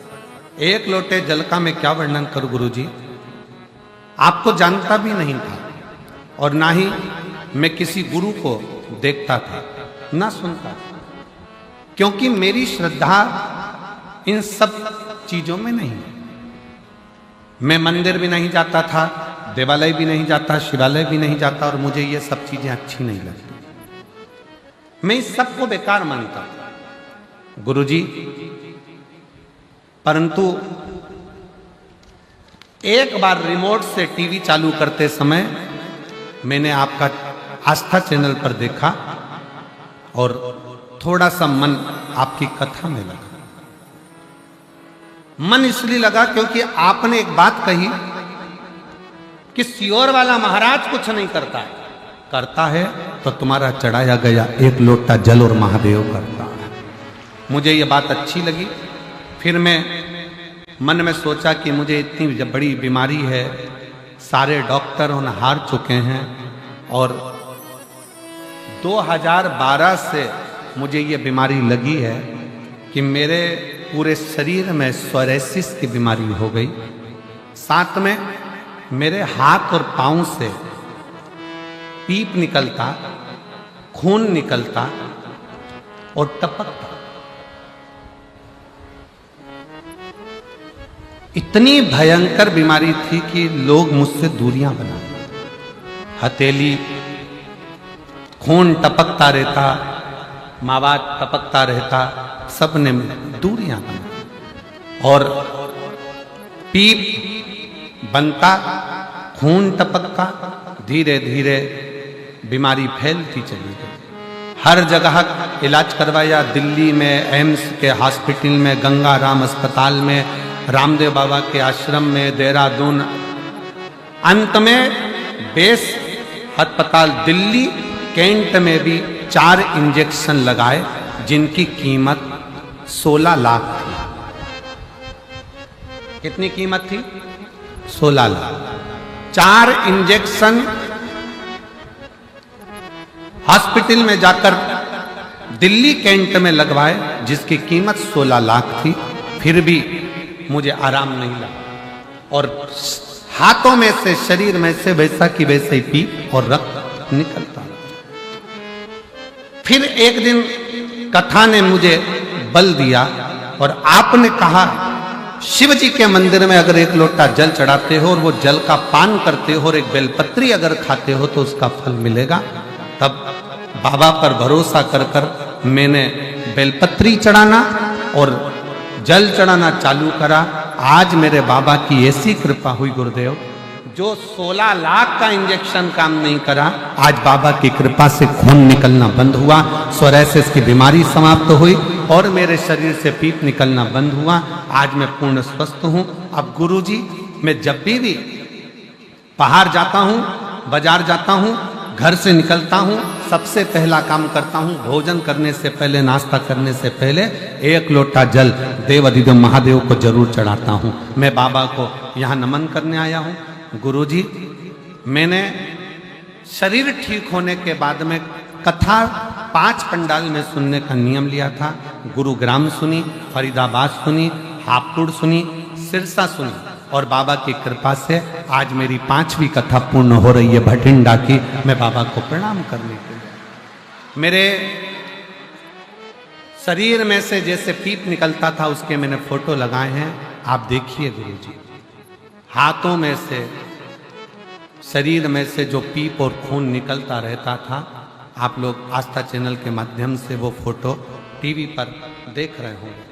एक लोटे जल का मैं क्या वर्णन करूं गुरुजी? आपको जानता भी नहीं था और ना ही मैं किसी गुरु को देखता था, ना सुनता था, क्योंकि मेरी श्रद्धा इन सब चीजों में नहीं। मैं मंदिर भी नहीं जाता था, देवालय भी नहीं जाता, शिवालय भी नहीं जाता, और मुझे ये सब चीजें अच्छी नहीं लगती। मैं इस सब को बेकार मानता था गुरुजी। परंतु एक बार रिमोट से टीवी चालू करते समय मैंने आपका आस्था चैनल पर देखा और थोड़ा सा मन आपकी कथा में लगा। मन इसलिए लगा क्योंकि आपने एक बात कही कि सियोर वाला महाराज कुछ नहीं करता है, करता है तो तुम्हारा चढ़ाया गया एक लोटा जल और महादेव करता है। मुझे ये बात अच्छी लगी। फिर मैं मन में सोचा कि मुझे इतनी बड़ी बीमारी है, सारे डॉक्टर उन हार चुके हैं, और 2012 से मुझे ये बीमारी लगी है कि मेरे पूरे शरीर में सोरायसिस की बीमारी हो गई। साथ में मेरे हाथ और पांव से पीप निकलता, खून निकलता और टपकता। इतनी भयंकर बीमारी थी कि लोग मुझसे दूरियां बना, हथेली खून टपकता रहता, मावात टपकता रहता, सबने दूरियां बना, और पीप बनता, खून टपकता, धीरे धीरे बीमारी फैलती चली गई। हर जगह इलाज करवाया, दिल्ली में एम्स के हॉस्पिटल में, गंगाराम अस्पताल में, रामदेव बाबा के आश्रम में, देहरादून, अंत में बेस अस्पताल दिल्ली कैंट में भी 4 इंजेक्शन लगाए जिनकी कीमत 16 लाख थी। कितनी कीमत थी? 16 लाख। 4 इंजेक्शन हॉस्पिटल में जाकर दिल्ली कैंट में लगवाए जिसकी कीमत 16 लाख थी, फिर भी मुझे आराम नहीं लगा और हाथों में से, शरीर में से वैसा की वैसे ही पीप और रक्त निकलता। फिर एक दिन कथा ने मुझे बल दिया और आपने कहा शिव जी के मंदिर में अगर 1 लोटा जल चढ़ाते हो और वो जल का पान करते हो और एक बेलपत्री अगर खाते हो तो उसका फल मिलेगा। तब बाबा पर भरोसा कर कर मैंने बेलपत्री चढ़ाना और जल चढ़ाना चालू करा। आज मेरे बाबा की ऐसी कृपा हुई गुरुदेव, जो 16 लाख का इंजेक्शन काम नहीं करा, आज बाबा की कृपा से खून निकलना बंद हुआ, सोरायसिस की बीमारी समाप्त हुई और मेरे शरीर से पीप निकलना बंद हुआ। आज मैं पूर्ण स्वस्थ हूं। अब गुरुजी, मैं जब भी बाहर जाता हूं, बाजार जाता हूं, घर से निकलता हूं, सबसे पहला काम करता हूं, भोजन करने से पहले, नाश्ता करने से पहले 1 लोटा जल देव अधिदेव महादेव को जरूर चढ़ाता हूं। मैं बाबा को यहां नमन करने आया हूं। गुरुजी, मैंने शरीर ठीक होने के बाद में कथा 5 पंडाल में सुनने का नियम लिया था। गुरुग्राम सुनी, फरीदाबाद सुनी, हापुड़ सुनी, सिरसा सुनी और बाबा की कृपा से आज मेरी 5वीं कथा पूर्ण हो रही है भटिंडा की। मैं बाबा को प्रणाम करने के लिए, मेरे शरीर में से जैसे पीप निकलता था उसके मैंने फोटो लगाए हैं। आप देखिए गुरुजी, हाथों में से, शरीर में से जो पीप और खून निकलता रहता था, आप लोग आस्था चैनल के माध्यम से वो फोटो टीवी पर देख रहे होंगे,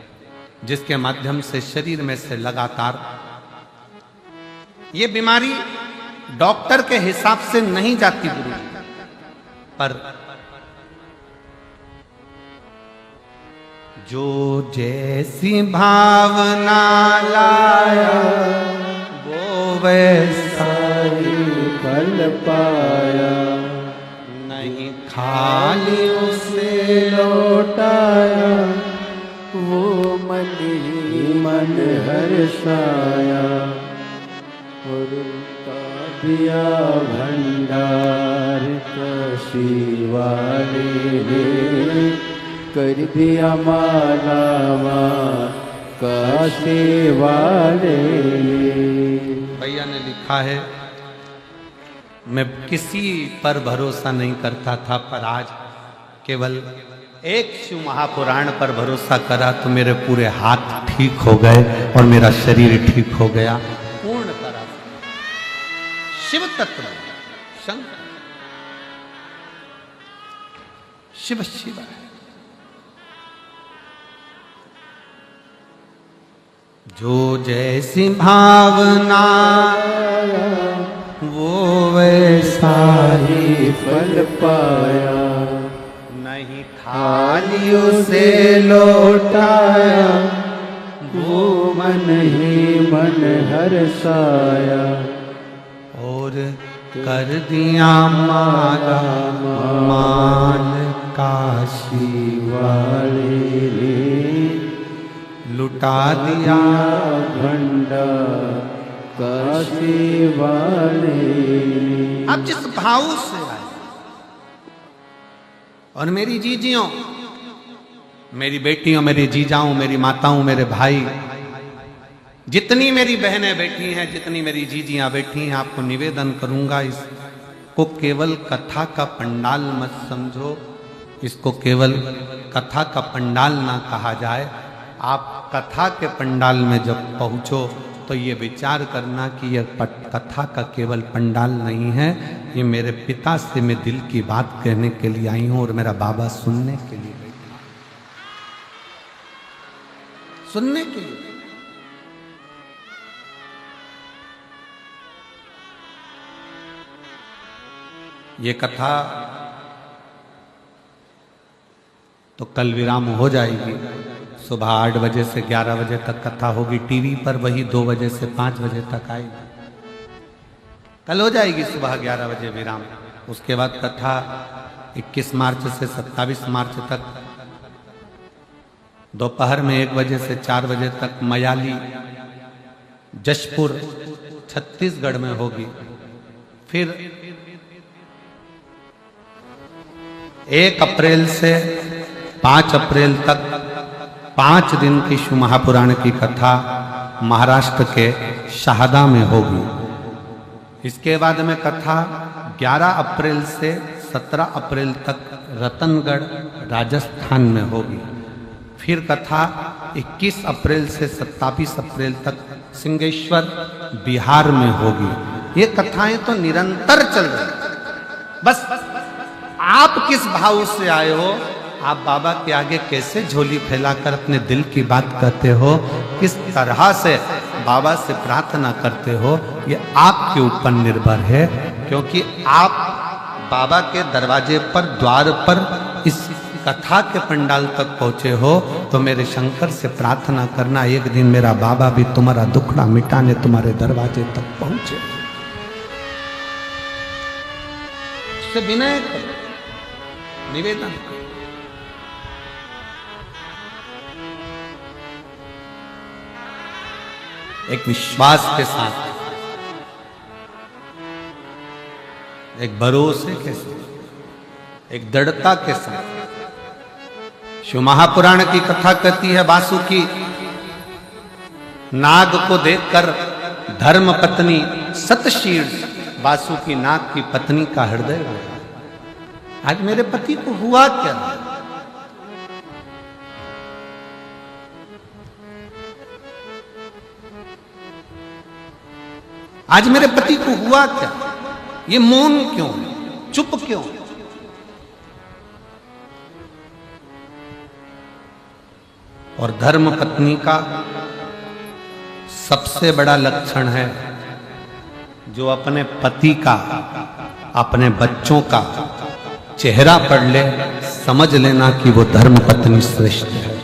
जिसके माध्यम से शरीर में से लगातार ये बीमारी डॉक्टर के हिसाब से नहीं जाती गुरुजी, पर जो जैसी भावना लाया वो वैसा ही फल पाया, नहीं खाली उसे लौटाया, वो मन ही मन हर्षाया और उनका दिया भंडार काशी वाले ने कर दिया मालावा काशी वाले। भैया ने लिखा है, मैं किसी पर भरोसा नहीं करता था, पर आज केवल एक शिव महापुराण पर भरोसा करा तो मेरे पूरे हाथ ठीक हो गए और मेरा शरीर ठीक हो गया पूर्ण तरह। शिव तत्व शंकर, शिव शिव है। जो जैसी भावना वो वैसा ही फल पाया, नहीं खाली उसे लौटाया, वो मन ही मन हर्षाया और कर दिया माला माल काशी वाले ने, लुटा दिया भंडार काशी वाले। अब जिस भाव से आए, और मेरी जीजियों, मेरी बेटियों, मेरी जीजाओं, मेरी माताओं, मेरे भाई, जितनी मेरी बहनें बैठी हैं, जितनी मेरी जीजियां बैठी हैं, आपको निवेदन करूंगा, इसको केवल कथा का पंडाल मत समझो, इसको केवल कथा का पंडाल ना कहा जाए। आप कथा के पंडाल में जब पहुंचो तो ये विचार करना कि यह कथा का केवल पंडाल नहीं है, ये मेरे पिता से मैं दिल की बात कहने के लिए आई हूं और मेरा बाबा सुनने के लिए बैठा, सुनने के लिए। ये कथा तो कल विराम हो जाएगी। सुबह 8 बजे से 11 बजे तक कथा होगी। टीवी पर वही 2 बजे से 5 बजे तक आएगी। कल हो जाएगी सुबह 11 बजे विराम। उसके बाद कथा 21 मार्च से 27 मार्च तक दोपहर में 1 बजे से 4 बजे तक मयाली जशपुर छत्तीसगढ़ में होगी। फिर 1 अप्रैल से 5 अप्रैल तक 5 दिन की शिव महापुराण की कथा महाराष्ट्र के शहादा में होगी। इसके बाद में कथा 11 अप्रैल से 17 अप्रैल तक रतनगढ़ राजस्थान में होगी। फिर कथा 21 अप्रैल से 27 अप्रैल तक सिंहेश्वर बिहार में होगी। ये कथाएं तो निरंतर चल रही। बस आप किस भाव से आए हो, आप बाबा के आगे कैसे झोली फैलाकर अपने दिल की बात कहते हो, किस तरह से बाबा से प्रार्थना करते हो, ये आपके ऊपर निर्भर है। क्योंकि आप बाबा के दरवाजे पर, द्वार पर, इस कथा के पंडाल तक पहुंचे हो, तो मेरे शंकर से प्रार्थना करना एक दिन मेरा बाबा भी तुम्हारा दुखड़ा मिटाने तुम्हारे दरवाजे तक पहुंचे। उससे विनय करो, निवेदन करो। एक विश्वास के साथ, एक भरोसे के साथ, एक दृढ़ता के साथ। शिव महापुराण की कथा कहती है, वासुकी नाग को देखकर धर्म पत्नी सतशीर्ष वासुकी नाग की पत्नी का हृदय हुआ। आज मेरे पति को हुआ क्या? आज मेरे पति को हुआ क्या? ये मौन क्यों, चुप क्यों? और धर्म पत्नी का सबसे बड़ा लक्षण है, जो अपने पति का, अपने बच्चों का चेहरा पढ़ ले, समझ लेना कि वो धर्म पत्नी श्रेष्ठ है।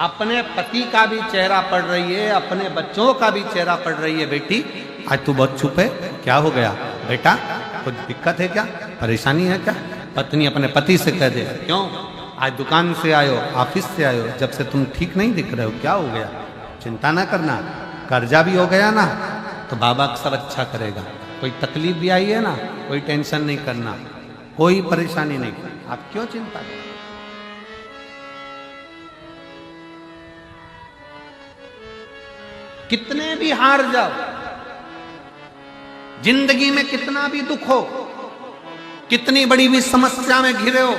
अपने पति का भी चेहरा पढ़ रही है, अपने बच्चों का भी चेहरा पढ़ रही है। बेटी आज तू बहुत चुप है, क्या हो गया बेटा? कुछ दिक्कत है क्या? परेशानी है क्या? पत्नी अपने पति से कह दे, क्यों आज दुकान से आयो, ऑफिस से आयो, जब से तुम ठीक नहीं दिख रहे हो, क्या हो गया? चिंता ना करना, कर्जा भी हो गया ना तो बाबा सब अच्छा करेगा। कोई तकलीफ भी आई है ना, कोई टेंशन नहीं करना, कोई परेशानी नहीं, आप क्यों चिंता करें? कितने भी हार जाओ, जिंदगी में कितना भी दुख हो, कितनी बड़ी भी समस्या में घिरे हो,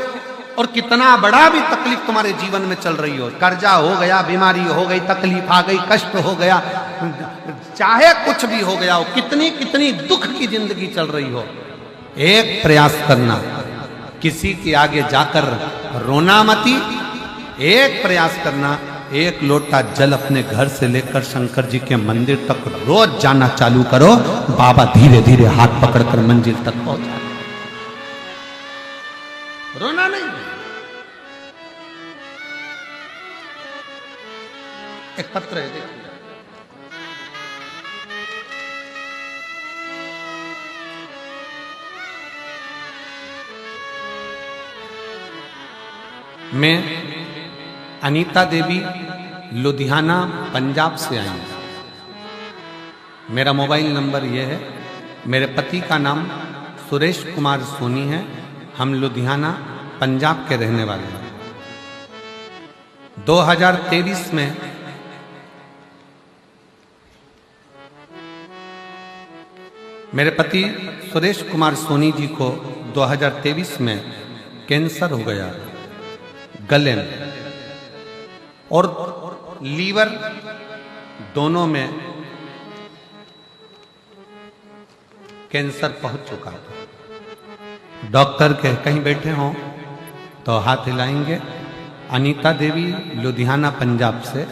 और कितना बड़ा भी तकलीफ तुम्हारे जीवन में चल रही हो, कर्जा हो गया, बीमारी हो गई, तकलीफ आ गई, कष्ट हो गया, चाहे कुछ भी हो गया हो, कितनी कितनी दुख की जिंदगी चल रही हो, एक प्रयास करना, किसी के आगे जाकर रोना मती। एक प्रयास करना, एक लोटा जल अपने घर से लेकर शंकर जी के मंदिर तक रोज जाना चालू करो। बाबा धीरे धीरे हाथ पकड़कर मंजिल तक पहुंचा। रोना नहीं। एक पत्र है, देखिए। मैं अनीता देवी लुधियाना पंजाब से आई हूं। मेरा मोबाइल नंबर यह है। मेरे पति का नाम सुरेश कुमार सोनी है। हम लुधियाना पंजाब के रहने वाले हैं। 2023 में मेरे पति सुरेश कुमार सोनी जी को 2023 में कैंसर हो गया गले में, और लीवर दोनों में कैंसर पहुंच चुका था। डॉक्टर के कहीं बैठे हों तो हाथ हिलाएंगे। अनीता देवी लुधियाना पंजाब से,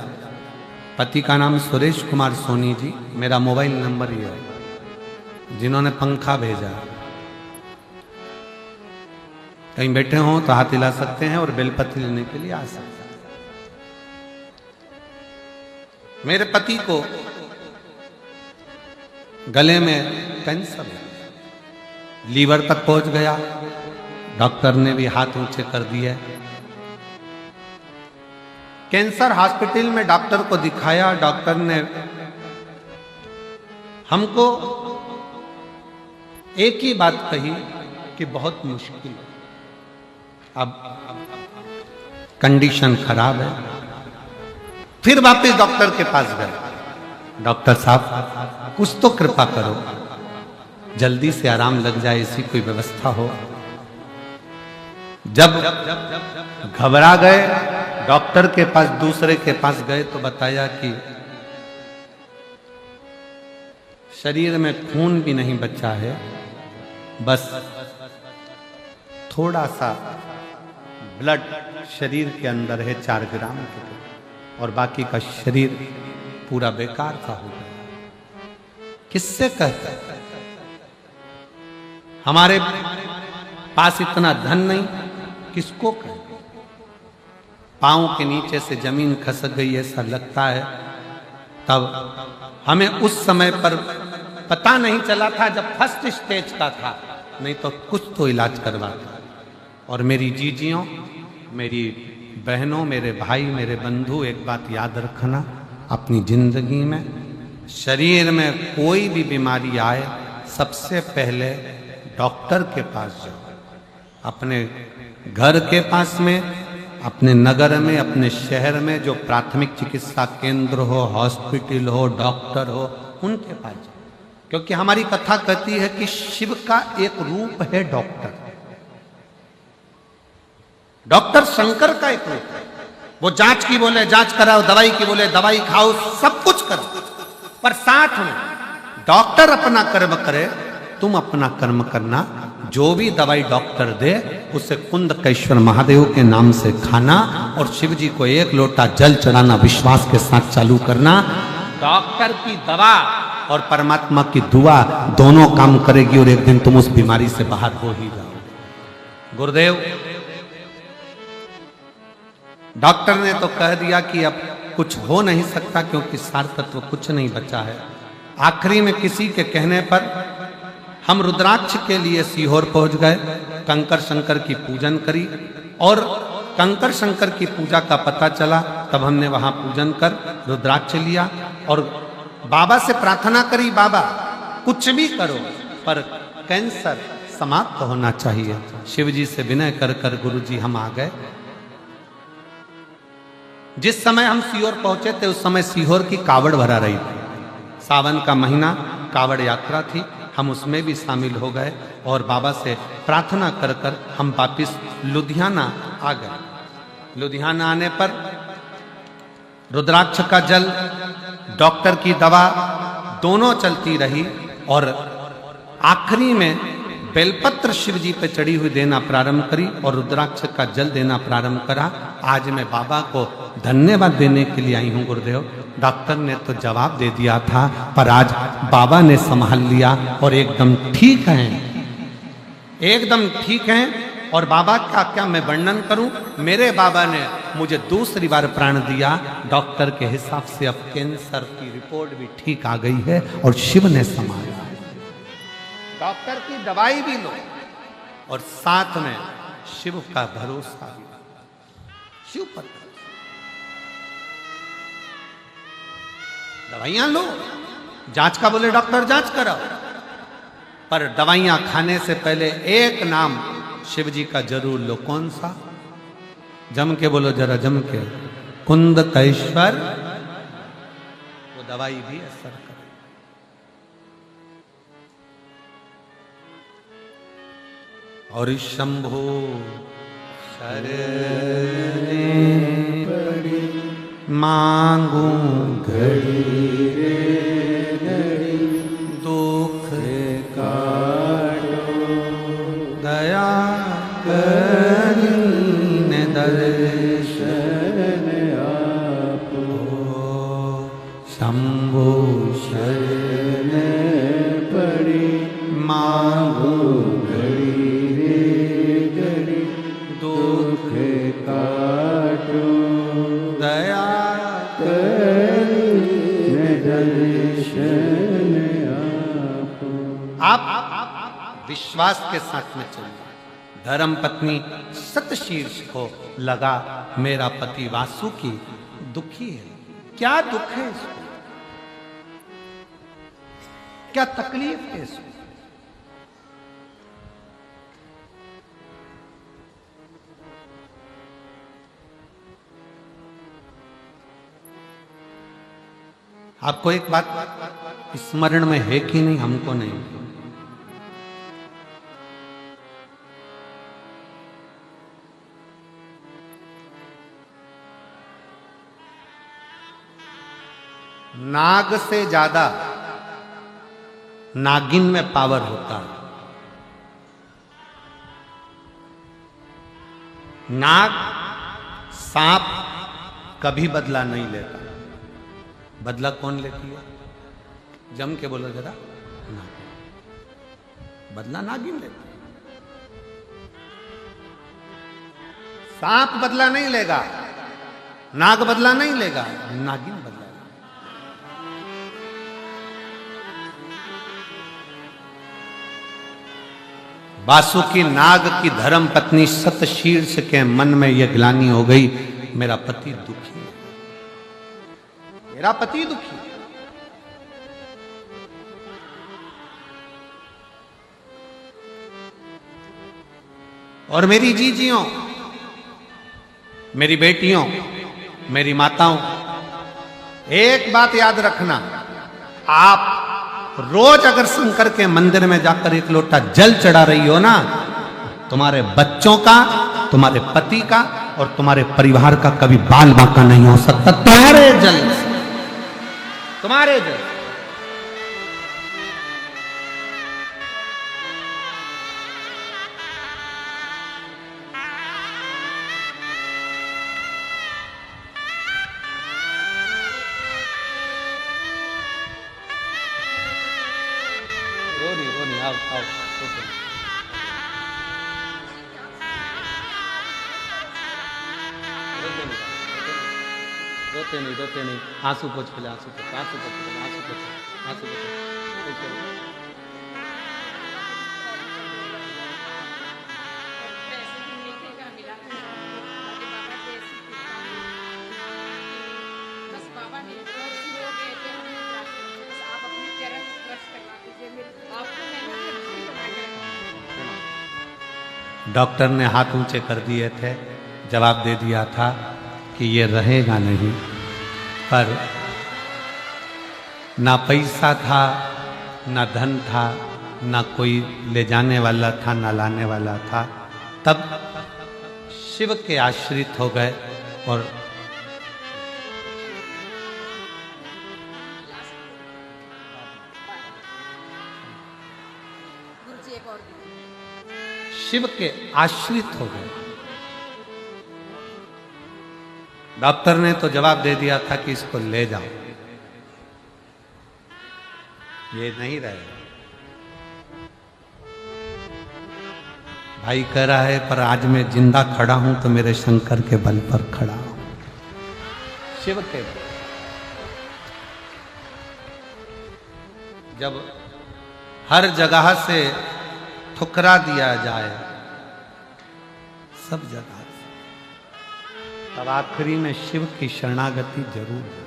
पति का नाम सुरेश कुमार सोनी जी। मेरा मोबाइल नंबर ये है। जिन्होंने पंखा भेजा, कहीं बैठे हों तो हाथ हिला सकते हैं और बेलपत्र लेने के लिए आ सकते हैं। मेरे पति को गले में कैंसर है, लीवर तक पहुंच गया, डॉक्टर ने भी हाथ ऊंचे कर दिए। कैंसर हॉस्पिटल में डॉक्टर को दिखाया, डॉक्टर ने हमको एक ही बात कही कि बहुत मुश्किल, अब कंडीशन खराब है। फिर वापस डॉक्टर के पास गए, डॉक्टर साहब कुछ तो कृपा करो, जल्दी से आराम लग जाए, ऐसी कोई व्यवस्था हो। जब घबरा गए, डॉक्टर के पास दूसरे के पास गए तो बताया कि शरीर में खून भी नहीं बचा है, बस थोड़ा सा ब्लड शरीर के अंदर है 4 ग्राम के, और बाकी का शरीर पूरा बेकार सा हो गया। किससे कहते, हमारे पास इतना धन नहीं, किसको कहें? पांव के नीचे से जमीन खसक गई ऐसा लगता है। तब हमें उस समय पर पता नहीं चला था जब फर्स्ट स्टेज का था, नहीं तो कुछ तो इलाज करवाता। और मेरी जीजियों, मेरी बहनों, मेरे भाई, मेरे बंधु, एक बात याद रखना, अपनी जिंदगी में शरीर में कोई भी बीमारी आए, सबसे पहले डॉक्टर के पास जाओ। अपने घर के पास में, अपने नगर में, अपने शहर में जो प्राथमिक चिकित्सा केंद्र हो, हॉस्पिटल हो, डॉक्टर हो, उनके पास जाओ। क्योंकि हमारी कथा कहती है कि शिव का एक रूप है डॉक्टर। डॉक्टर शंकर का एक रूप है। वो जांच की बोले जांच कराओ, दवाई की बोले दवाई खाओ, सब कुछ करो, पर साथ में डॉक्टर अपना कर्म करे, तुम अपना कर्म करना। जो भी दवाई डॉक्टर दे उसे कुंदकेश्वर महादेव के नाम से खाना, और शिव जी को 1 लोटा जल चढ़ाना विश्वास के साथ चालू करना। डॉक्टर की दवा और परमात्मा की दुआ दोनों काम करेगी, और एक दिन तुम उस बीमारी से बाहर हो ही जाओगे। गुरुदेव, डॉक्टर ने तो कह दिया कि अब कुछ हो नहीं सकता, क्योंकि सार तत्व कुछ नहीं बचा है। आखिरी में किसी के कहने पर हम रुद्राक्ष के लिए सीहोर पहुंच गए, कंकर शंकर की पूजन करी, और कंकर शंकर की पूजा का पता चला, तब हमने वहां पूजन कर रुद्राक्ष लिया और बाबा से प्रार्थना करी, बाबा कुछ भी करो पर कैंसर समाप्त होना चाहिए। शिव जी से विनय कर कर गुरुजी हम आ गए। जिस समय हम सीहोर पहुंचे थे उस समय सीहोर की कावड़ भरा रही थी। सावन का महीना, कावड़ यात्रा थी, हम उसमें भी शामिल हो गए और बाबा से प्रार्थना कर कर हम वापिस लुधियाना आ गए। लुधियाना आने पर रुद्राक्ष का जल, डॉक्टर की दवा दोनों चलती रही, और आखिरी में बेलपत्र शिव जी पे चढ़ी हुई देना प्रारंभ करी और रुद्राक्ष का जल देना प्रारंभ करा। आज मैं बाबा को धन्यवाद देने के लिए आई हूँ गुरुदेव। डॉक्टर ने तो जवाब दे दिया था, पर आज बाबा ने संभाल लिया और एकदम ठीक हैं, एकदम ठीक हैं। और बाबा का क्या मैं वर्णन करूं, मेरे बाबा ने मुझे दूसरी बार प्राण दिया। डॉक्टर के हिसाब से अब कैंसर की रिपोर्ट भी ठीक आ गई है और शिव ने संभाला। डॉक्टर की दवाई भी लो और साथ में शिव का भरोसा भी, शिव पर दवाइयां लो। जांच का बोले डॉक्टर जांच कराओ, पर दवाइयां खाने से पहले एक नाम शिव जी का जरूर लो। कौन सा? जम के बोलो जरा, जम के, कुंदकेश्वर। वो दवाई भी असर करे। और शंभो शरणे पड़ी मांगू घड़ी रे घड़ी, दुख काटो दया करीन दर्शन आपो। शंभो शरण पड़ी मांगो घड़ी रे घड़ी, विश्वास के साथ में चलिए। धर्म पत्नी सतशीर्ष को लगा मेरा पति वासुकी दुखी है। क्या दुख है इसको, क्या तकलीफ है इसको? आपको एक बात स्मरण में है कि नहीं, हमको नहीं। नाग से ज्यादा नागिन में पावर होता है। नाग सांप कभी बदला नहीं लेता। बदला कौन लेती है? जम के बोलो जरा। नागिन। बदला नागिन लेती है। सांप बदला नहीं लेगा, नाग बदला नहीं लेगा, नागिन बदला। वासुकी नाग की धर्म पत्नी सतशीर्ष के मन में यह ग्लानि हो गई, मेरा पति दुखी है, मेरा पति दुखी है। और मेरी जीजियों, मेरी बेटियों, मेरी माताओं, एक बात याद रखना, आप रोज अगर शंकर के मंदिर में जाकर एक लोटा जल चढ़ा रही हो ना, तुम्हारे बच्चों का, तुम्हारे पति का और तुम्हारे परिवार का कभी बाल बांका नहीं हो सकता तुम्हारे जल से, तुम्हारे जल। रोते नहीं, आंसू पोछ पहले, आंसू पोछ, आंसू पोछ, आंसू पोछ, आंसू पोछ। डॉक्टर ने हाथ ऊंचे कर दिए थे, जवाब दे दिया था कि ये रहेगा नहीं, पर ना पैसा था, ना धन था, ना कोई ले जाने वाला था, ना लाने वाला था। तब शिव के आश्रित हो गए और शिव के आश्रित हो गए। डॉक्टर ने तो जवाब दे दिया था कि इसको ले जाओ, ये नहीं रहेगा। भाई कह रहा है पर आज मैं जिंदा खड़ा हूं तो मेरे शंकर के बल पर खड़ा हूं, शिव के बल। जब हर जगह से ठुकरा दिया जाए, सब जगह, तब आखिरी में शिव की शरणागति जरूर है।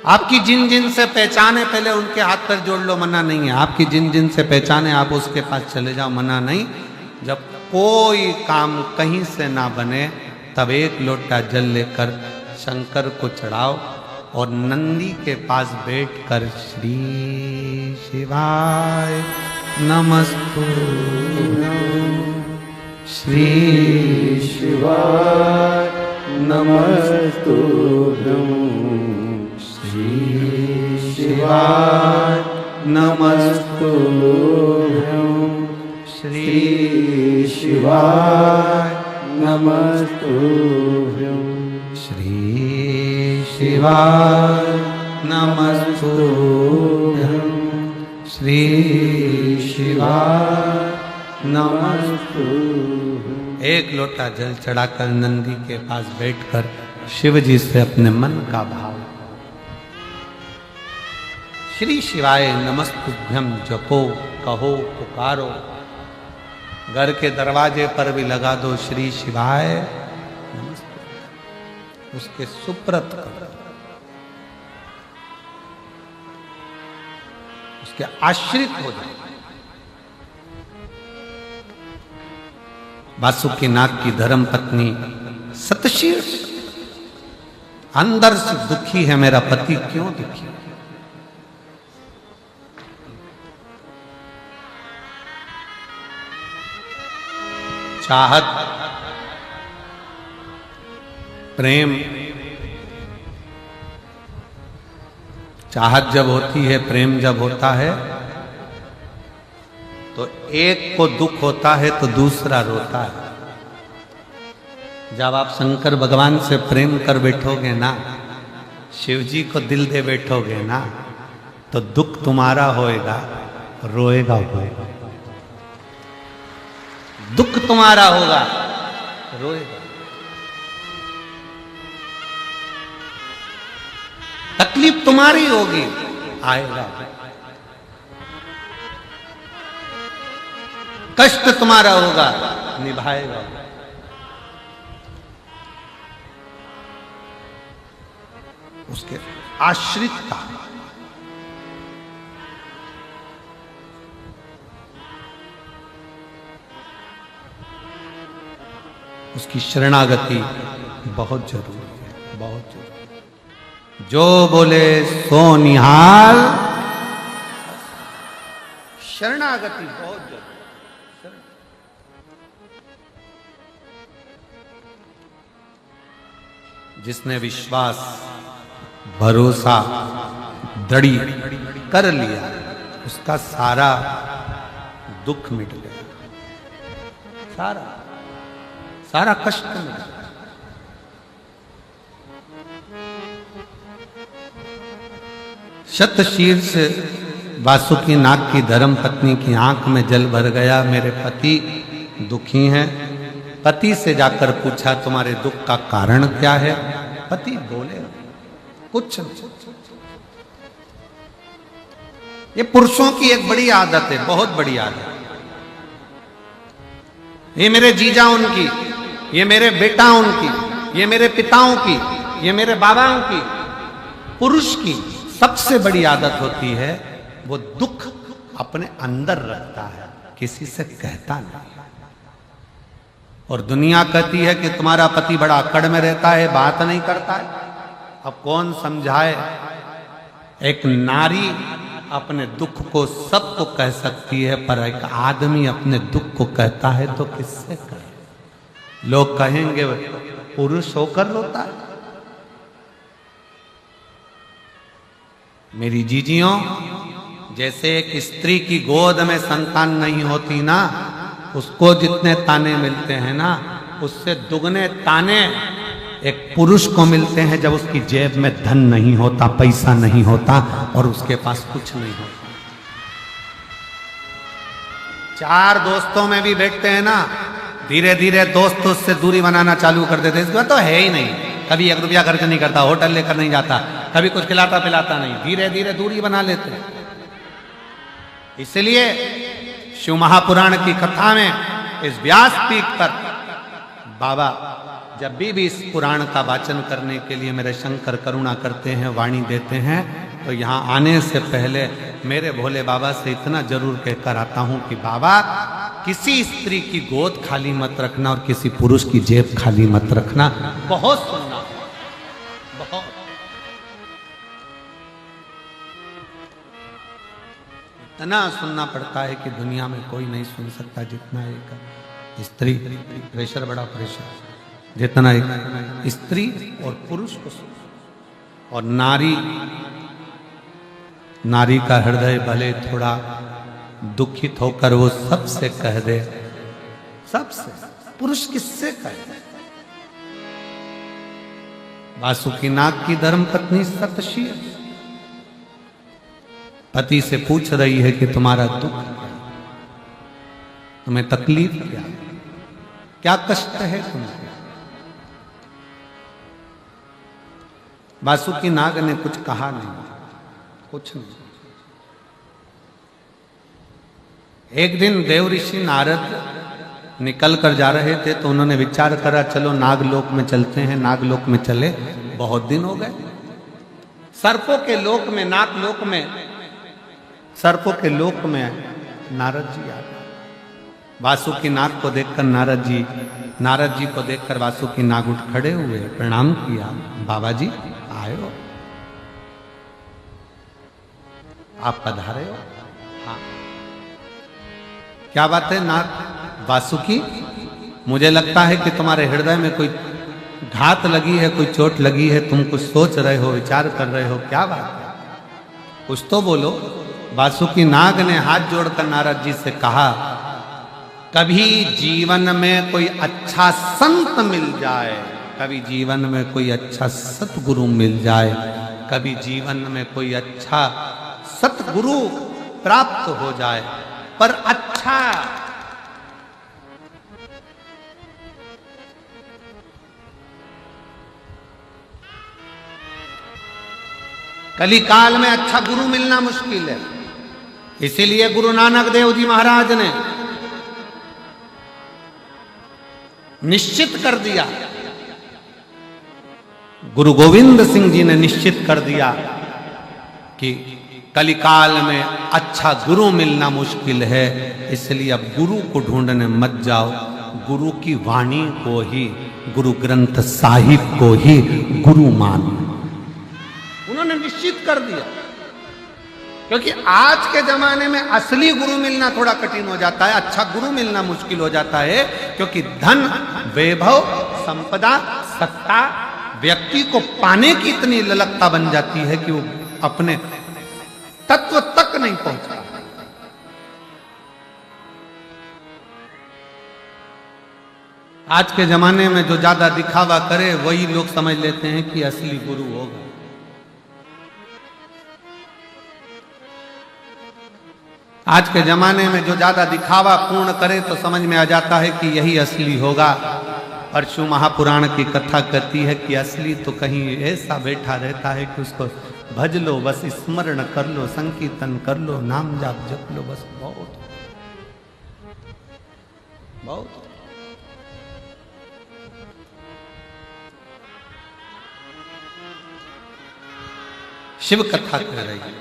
आपकी जिन जिन से पहचाने पहले उनके हाथ पर जोड़ लो, मना नहीं है। आपकी जिन जिन से पहचाने आप उसके पास चले जाओ, मना नहीं। जब कोई काम कहीं से ना बने तब एक लोटा जल लेकर शंकर को चढ़ाओ और नंदी के पास बैठकर श्री शिवाय नमस्तुभ्यं, श्री शिवाय नमस्तुभ्यं, श्री शिवाय नमस्तुभ्यं, श्री शिवाय नमस्तुभ्यं, श्री शिवाय नमस्तुभ्यं, श्री शिवाय नमस्तुभ्यं। एक लोटा जल चढ़ाकर नंदी के पास बैठकर शिव जी से अपने मन का भाव, श्री शिवाय नमस्तुभ्यं जपो कहो पुकारो, घर के दरवाजे पर भी लगा दो श्री शिवाय नमस्ते। उसके सुप्रत करो, उसके आश्रित हो जाओ। वासुकीनाथ की धर्म पत्नी सतशील अंदर से दुखी है, मेरा पति क्यों दुखी? चाहत, प्रेम, चाहत जब होती है, प्रेम जब होता है, तो एक को दुख होता है तो दूसरा रोता है। जब आप शंकर भगवान से प्रेम कर बैठोगे ना, शिव जी को दिल दे बैठोगे ना, तो दुख तुम्हारा होएगा, रोएगा होएगा। दुख तुम्हारा होगा, रोएगा। तकलीफ तुम्हारी होगी, आएगा। कष्ट तुम्हारा होगा, निभाएगा। उसके आश्रितता, उसकी शरणागति बहुत जरूरी है, बहुत जरूरी। जो बोले सो निहाल, शरणागति बहुत जरूरी। जिसने विश्वास भरोसा दृढ़ कर लिया, उसका सारा दुख मिट गया, सारा सारा कष्ट मिट गया। शतशीर्ष वासुकीनाथ की धर्म पत्नी की आंख में जल भर गया। मेरे पति दुखी हैं। पति से जाकर पूछा तुम्हारे दुख का कारण क्या है? पति बोले कुछ नहीं। ये पुरुषों की एक बड़ी आदत है, बहुत बड़ी आदत। ये मेरे जीजा उनकी, ये मेरे बेटा उनकी, ये मेरे पिताओं की, ये मेरे बाबाओं की, पुरुष की सबसे बड़ी आदत होती है, वो दुख अपने अंदर रखता है, किसी से कहता नहीं। और दुनिया कहती है कि तुम्हारा पति बड़ा अकड़ में रहता है, बात नहीं करता है। अब कौन समझाए? एक नारी अपने दुख को सबको कह सकती है, पर एक आदमी अपने दुख को कहता है तो किससे कहे? लोग कहेंगे पुरुष होकर रोता है। मेरी जीजियों, जैसे एक स्त्री की गोद में संतान नहीं होती ना, उसको जितने ताने मिलते हैं ना, उससे दुगने ताने एक पुरुष को मिलते हैं जब उसकी जेब में धन नहीं होता, पैसा नहीं होता और उसके पास कुछ नहीं होता। चार दोस्तों में भी बैठते हैं ना, धीरे धीरे दोस्त उससे दूरी बनाना चालू कर देते हैं। इसके बाद तो है ही नहीं, कभी 1 रुपया खर्च नहीं करता, होटल लेकर नहीं जाता, कभी कुछ खिलाता पिलाता नहीं, धीरे धीरे दूरी बना लेते हैं। इसलिए शिव महापुराण की कथा में इस व्यासपीठ पर बाबा जब भी इस पुराण का वाचन करने के लिए मेरे शंकर करुणा करते हैं, वाणी देते हैं, तो यहाँ आने से पहले मेरे भोले बाबा से इतना जरूर कहकर आता हूं कि बाबा, किसी स्त्री की गोद खाली मत रखना और किसी पुरुष की जेब खाली मत रखना। बहुत सुनना, बहुत। इतना सुनना पड़ता है कि दुनिया में कोई नहीं सुन सकता जितना एक स्त्री। प्रेशर, बड़ा प्रेशर, जितना एक स्त्री और पुरुष को सुन। और नारी का हृदय भले थोड़ा दुखित होकर वो सबसे कह दे, सबसे, पुरुष किससे कह दे? वासुकीनाथ की धर्मपत्नी सतशील पति से पूछ रही है कि तुम्हारा दुख क्या, तुम्हें तकलीफ क्या, क्या कष्ट है तुमको? वासुकीनाग ने कुछ कहा नहीं, कुछ नहीं। एक दिन देव ऋषि नारद निकल कर जा रहे थे तो उन्होंने विचार करा चलो नागलोक में चलते हैं। नागलोक में चले, बहुत दिन हो गए। सर्पों के लोक में, नागलोक में, सर्पों के लोक में नारद जी आ गए। वासुकी नाग को देखकर नारद जी को देखकर वासुकी नाग उठ खड़े हुए, प्रणाम किया। बाबा जी आए हो, आप पधारे हो? हाँ। क्या बात है नाग वासुकी, मुझे लगता है कि तुम्हारे हृदय में कोई घात लगी है, कोई चोट लगी है, तुम कुछ सोच रहे हो, विचार कर रहे हो, क्या बात है? कुछ तो बोलो। वासुकी नाग ने हाथ जोड़कर नारद जी से कहा, कभी जीवन में कोई अच्छा संत मिल जाए, कभी जीवन में कोई अच्छा सतगुरु मिल जाए, कभी जीवन में कोई अच्छा सतगुरु प्राप्त हो जाए, पर अच्छा कलिकाल में अच्छा गुरु मिलना मुश्किल है। इसीलिए गुरु नानक देव जी महाराज ने निश्चित कर दिया, गुरु गोविंद सिंह जी ने निश्चित कर दिया कि कलिकाल में अच्छा गुरु मिलना मुश्किल है। इसलिए अब गुरु को ढूंढने मत जाओ, गुरु की वाणी को ही, गुरु ग्रंथ साहिब को ही गुरु मानो। उन्होंने निश्चित कर दिया, क्योंकि आज के जमाने में असली गुरु मिलना थोड़ा कठिन हो जाता है, अच्छा गुरु मिलना मुश्किल हो जाता है, क्योंकि धन, वैभव, संपदा, सत्ता व्यक्ति को पाने की इतनी ललकता बन जाती है कि वो अपने तत्व तक नहीं पहुंचता। आज के जमाने में जो ज्यादा दिखावा करे वही लोग समझ लेते हैं कि असली गुरु होगा। आज के जमाने में जो ज्यादा दिखावा पूर्ण करे तो समझ में आ जाता है कि यही असली होगा। और शिव महापुराण की कथा कहती है कि असली तो कहीं ऐसा बैठा रहता है कि उसको भज लो, बस स्मरण कर लो, संकीर्तन कर लो, नाम जाप जप लो, बस बहुत बहुत। शिव कथा कह रही है।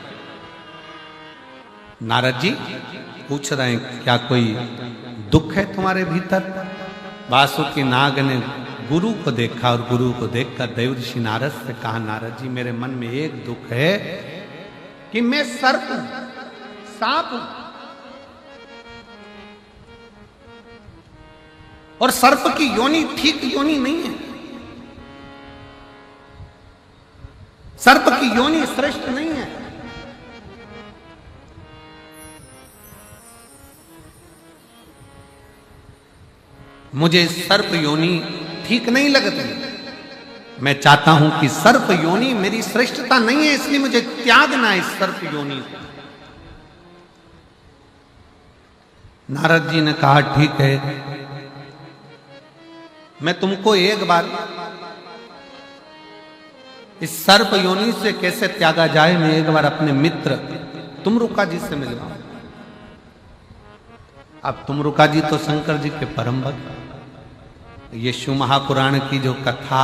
नारद जी पूछ रहे हैं, क्या कोई दुख है तुम्हारे भीतर? वासुकी नाग ने गुरु को देखा और गुरु को देखकर देव ऋषि नारद से कहा, नारद जी मेरे मन में एक दुख है कि मैं सर्प हूं, सांप हूं, और सर्प की योनि ठीक योनि नहीं है, सर्प की योनि श्रेष्ठ नहीं है। मुझे सर्प योनि ठीक नहीं लगती। मैं चाहता हूं कि सर्प योनि मेरी श्रेष्ठता नहीं है, इसलिए मुझे त्यागना है इस सर्प योनि को। नारद जी ने कहा, ठीक है, मैं तुमको एक बार इस सर्प योनि से कैसे त्यागा जाए, मैं एक बार अपने मित्र तुमरुका जी से मिलवाऊं। अब तुमरुका जी तो शंकर जी के परम भक्त। ये शिव महापुराण की जो कथा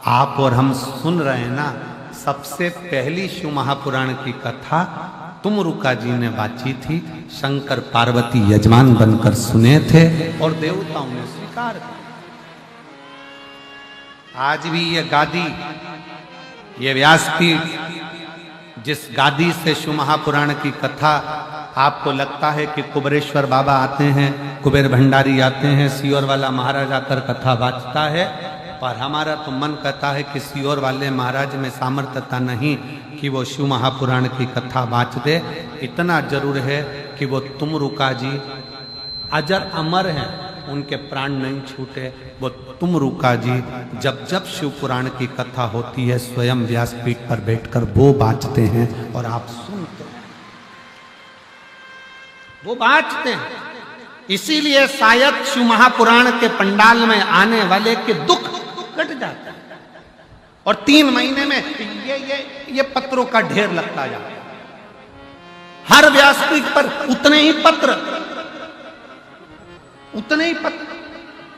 आप और हम सुन रहे हैं ना, सबसे पहली शिव महापुराण की कथा तुमरुका जी ने बांची थी। शंकर पार्वती यजमान बनकर सुने थे और देवताओं ने स्वीकार किया। आज भी ये गादी, ये व्यासपीठ, जिस गादी से शिव महापुराण की कथा, आपको लगता है कि कुबेरेश्वर बाबा आते हैं, कुबेर भंडारी आते हैं, सियोर वाला महाराज आकर कथा बांचता है, पर हमारा तो मन कहता है कि सियोर वाले महाराज में सामर्थ्यता नहीं कि वो शिव महापुराण की कथा बांच दे। इतना जरूर है कि वो तुमरुका जी अजर अमर हैं, उनके प्राण नहीं छूटे। वो तुमरुका जी जब जब शिव पुराण की कथा होती है स्वयं व्यासपीठ पर बैठकर वो बांचते हैं और आप सुनते हैं, वो बांचते हैं। इसीलिए शायद शिव महापुराण के पंडाल में आने वाले के दुख कट जाता है और 3 महीने में ये पत्रों का ढेर लगता जाता है। हर व्यासपीठ पर उतने ही पत्र,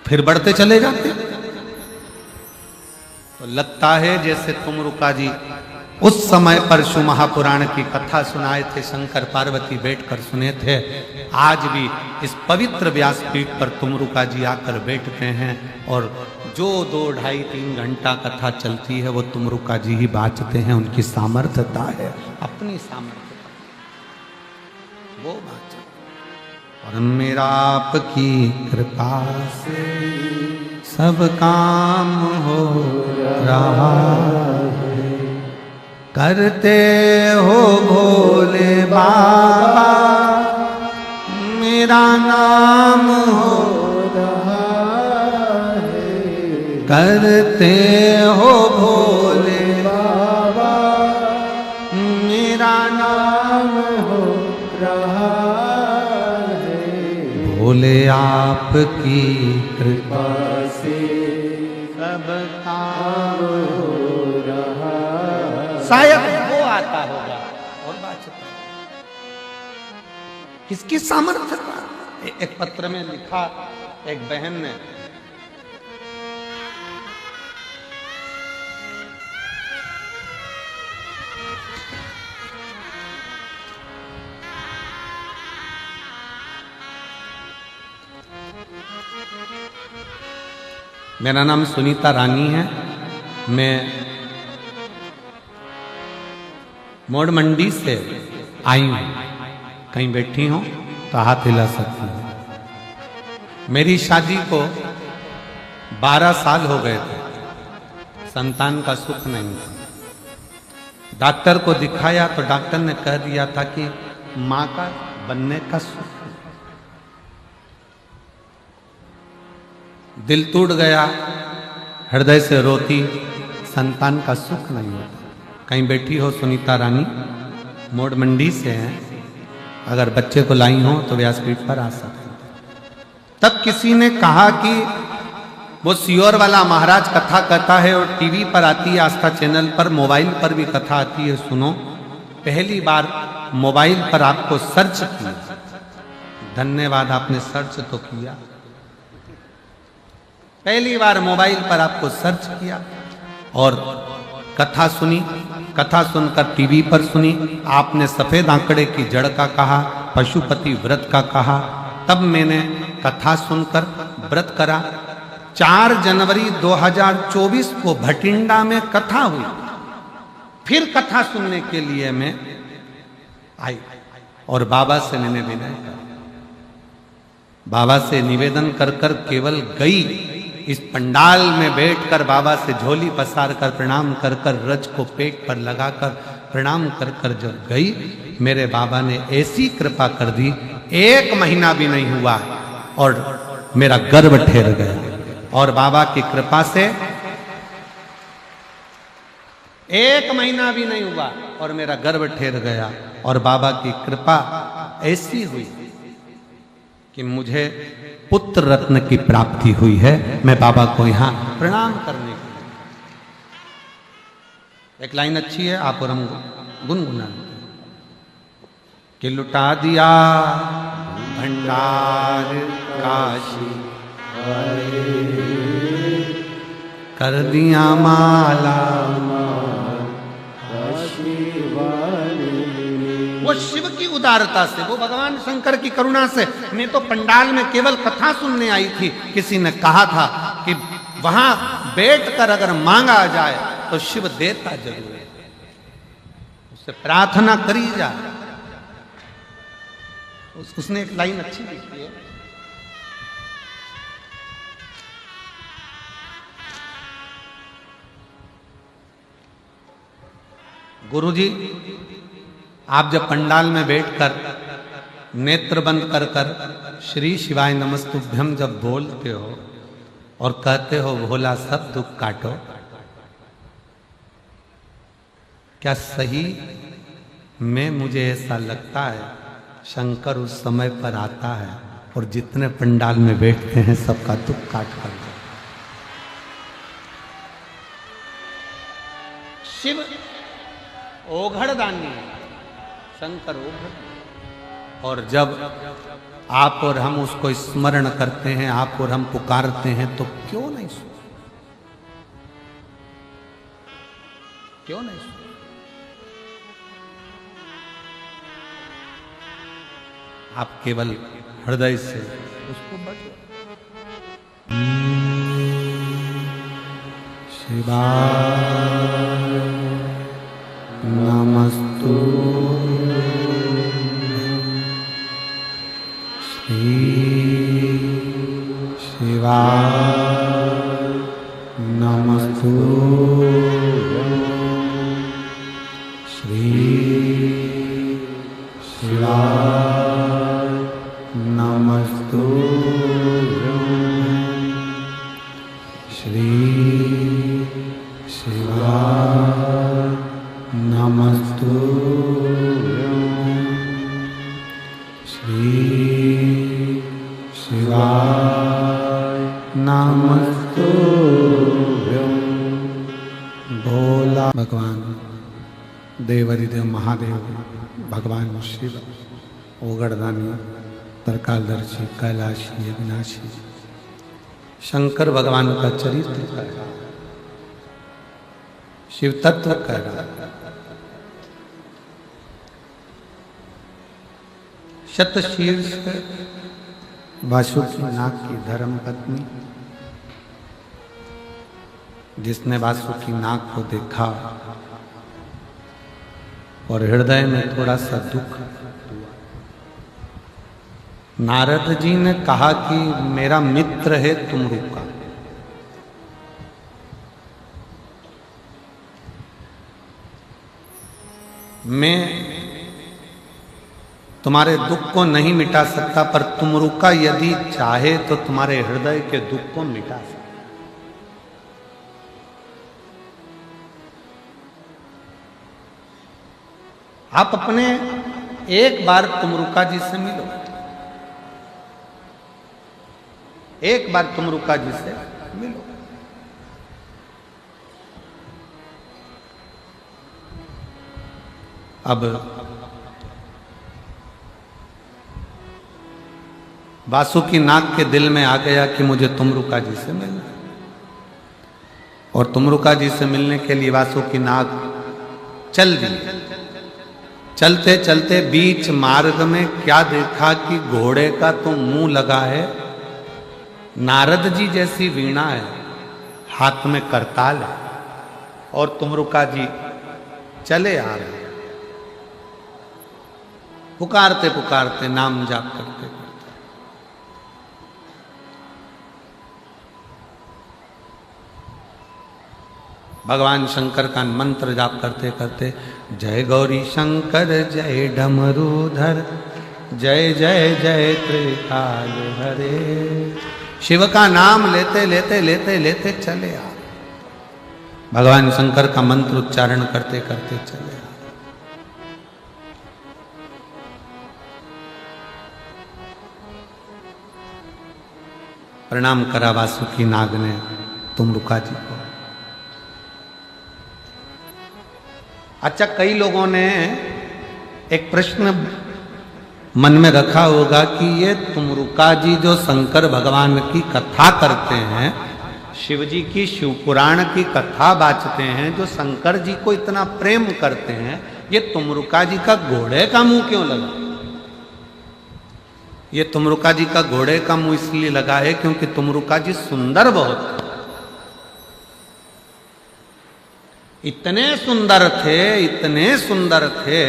फिर बढ़ते चले जाते। तो लगता है जैसे तुमरुका जी उस समय परशु महापुराण की कथा सुनाए थे, शंकर पार्वती बैठकर सुने थे। आज भी इस पवित्र व्यासपीठ पर तुमरुका जी आकर बैठते हैं और जो 2, 2.5, 3 घंटा कथा चलती है वो तुमरुका जी ही बाँचते हैं। उनकी सामर्थ्यता है, अपनी सामर्थ्य वो बाँच। और मेरा आपकी कृपा से सब काम हो रहा है, करते हो भोले बाबा मेरा नाम हो रहा है, करते हो भोले बाबा मेरा नाम हो रहा है। भोले आपकी कृपा से सब काम हो रहा, शायद वो आता होगा और बात किसकी सामर्थ्य था। एक पत्र में लिखा एक बहन ने, मेरा नाम सुनीता रानी है, मैं मोड़ मंडी से आई हूं। कहीं बैठी हूं तो हाथ हिला सकती हूं। मेरी शादी को 12 साल हो गए थे, संतान का सुख नहीं था। डॉक्टर को दिखाया तो डॉक्टर ने कह दिया था कि मां का बनने का सुख। दिल टूट गया, हृदय से रोती, संतान का सुख नहीं होता। कहीं बैठी हो सुनीता रानी, मोड़ मंडी से हैं, अगर बच्चे को लाई हो तो व्यासपीठ पर आ सकते। तब किसी ने कहा कि वो सियोर वाला महाराज कथा कहता है और टीवी पर आती है, आस्था चैनल पर, मोबाइल पर भी कथा आती है, सुनो। पहली बार मोबाइल पर आपको सर्च किया, धन्यवाद आपने सर्च तो किया। पहली बार मोबाइल पर आपको सर्च किया और कथा सुनी। कथा सुनकर टीवी पर सुनी, आपने सफेद आंकड़े की जड़ का कहा, पशुपति व्रत का कहा। तब मैंने कथा सुनकर व्रत करा। 4 जनवरी 2024 को भटिंडा में कथा हुई। फिर कथा सुनने के लिए मैं आई और बाबा से मैंने विनय करा। बाबा से निवेदन कर कर केवल गई, इस पंडाल में बैठकर बाबा से झोली पसार कर प्रणाम कर कर, रज को पेट पर लगाकर प्रणाम कर कर जब गई, मेरे बाबा ने ऐसी कृपा कर दी, 1 महीना भी नहीं हुआ और मेरा गर्भ ठहर गया। और बाबा की कृपा से 1 महीना भी नहीं हुआ और मेरा गर्भ ठहर गया। और बाबा की कृपा ऐसी हुई कि मुझे पुत्र रत्न की प्राप्ति हुई है। मैं बाबा को यहां प्रणाम करने के लिए, एक लाइन अच्छी है, आप और हम गुनगुना कि लुटा दिया भंडार काशी कर दिया माला वो शिव की उदारता से, वो भगवान शंकर की करुणा से। मैं तो पंडाल में केवल कथा सुनने आई थी। किसी ने कहा था कि वहां बैठकर अगर मांगा जाए तो शिव देता जरूर है, उससे प्रार्थना करी जाए। उसने एक लाइन अच्छी लिखी है, गुरुजी आप जब पंडाल में बैठकर नेत्र बंद कर कर श्री शिवाय नमस्तुभ्यम जब बोलते हो और कहते हो भोला सब दुख काटो, क्या सही में मुझे ऐसा लगता है शंकर उस समय पर आता है और जितने पंडाल में बैठते हैं सबका दुख काट कर दो। शिव ओघड़ दानी, शंकर ओघड़। और जब आप और हम उसको स्मरण करते हैं, आप और हम पुकारते हैं, तो क्यों नहीं सुन? क्यों नहीं सुन? आप केवल हृदय से उसको बचो। शिवाय नमस्तु श्री शिवाय नमस्तु श्री शिवाय नमस्तु श्री शिवाय नमस्तु श्री शिवाय नमस्तु भोला भगवान देवरिदेव महादेव, भगवान शिव, ओगड़दानी, तरकालदर्शी, कैलाशी, अविनाशी, शंकर भगवान का चरित्र कह रहा, शिव तत्व कह रहा। शतशीर्ष वासुकीनाग की धर्म पत्नी, जिसने वासुकीनाग को देखा और हृदय में थोड़ा सा दुख हुआ। नारद जी ने कहा कि मेरा मित्र है तुमरुका, मैं तुम्हारे दुख को नहीं मिटा सकता, पर तुमरुका यदि चाहे तो तुम्हारे हृदय के दुख को मिटा सकता। आप अपने एक बार तुमरुका जी से मिलो, एक बार तुमरुका जी से मिलो। अब वासुकीनाग के दिल में आ गया कि मुझे तुमरुका जी से मिलना है, और तुमरुका जी से मिलने के लिए वासुकीनाग चल दिए। चलते चलते बीच मार्ग में क्या देखा कि घोड़े का तो मुंह लगा है, नारद जी जैसी वीणा है, हाथ में करताल है, और तुमरुका जी चले आ रहे हैं, पुकारते पुकारते, नाम जाप करते करते। भगवान शंकर का मंत्र जाप करते करते, जय गौरी शंकर जय डमरूधर जय जय जय त्रिकाल हरे, शिव का नाम लेते लेते लेते लेते चले आ। भगवान शंकर का मंत्र उच्चारण करते करते चले आ। प्रणाम करा वासुकीनाग ने तुमरुका जी को। अच्छा, कई लोगों ने एक प्रश्न मन में रखा होगा कि ये तुमरुका जी जो शंकर भगवान की कथा करते हैं, शिव जी की शिवपुराण की कथा बाँचते हैं, जो शंकर जी को इतना प्रेम करते हैं, ये तुमरुका जी का घोड़े का मुंह क्यों लगा? ये तुमरुका जी का घोड़े का मुंह इसलिए लगा है क्योंकि तुमरुका जी सुंदर बहुत थे। इतने सुंदर थे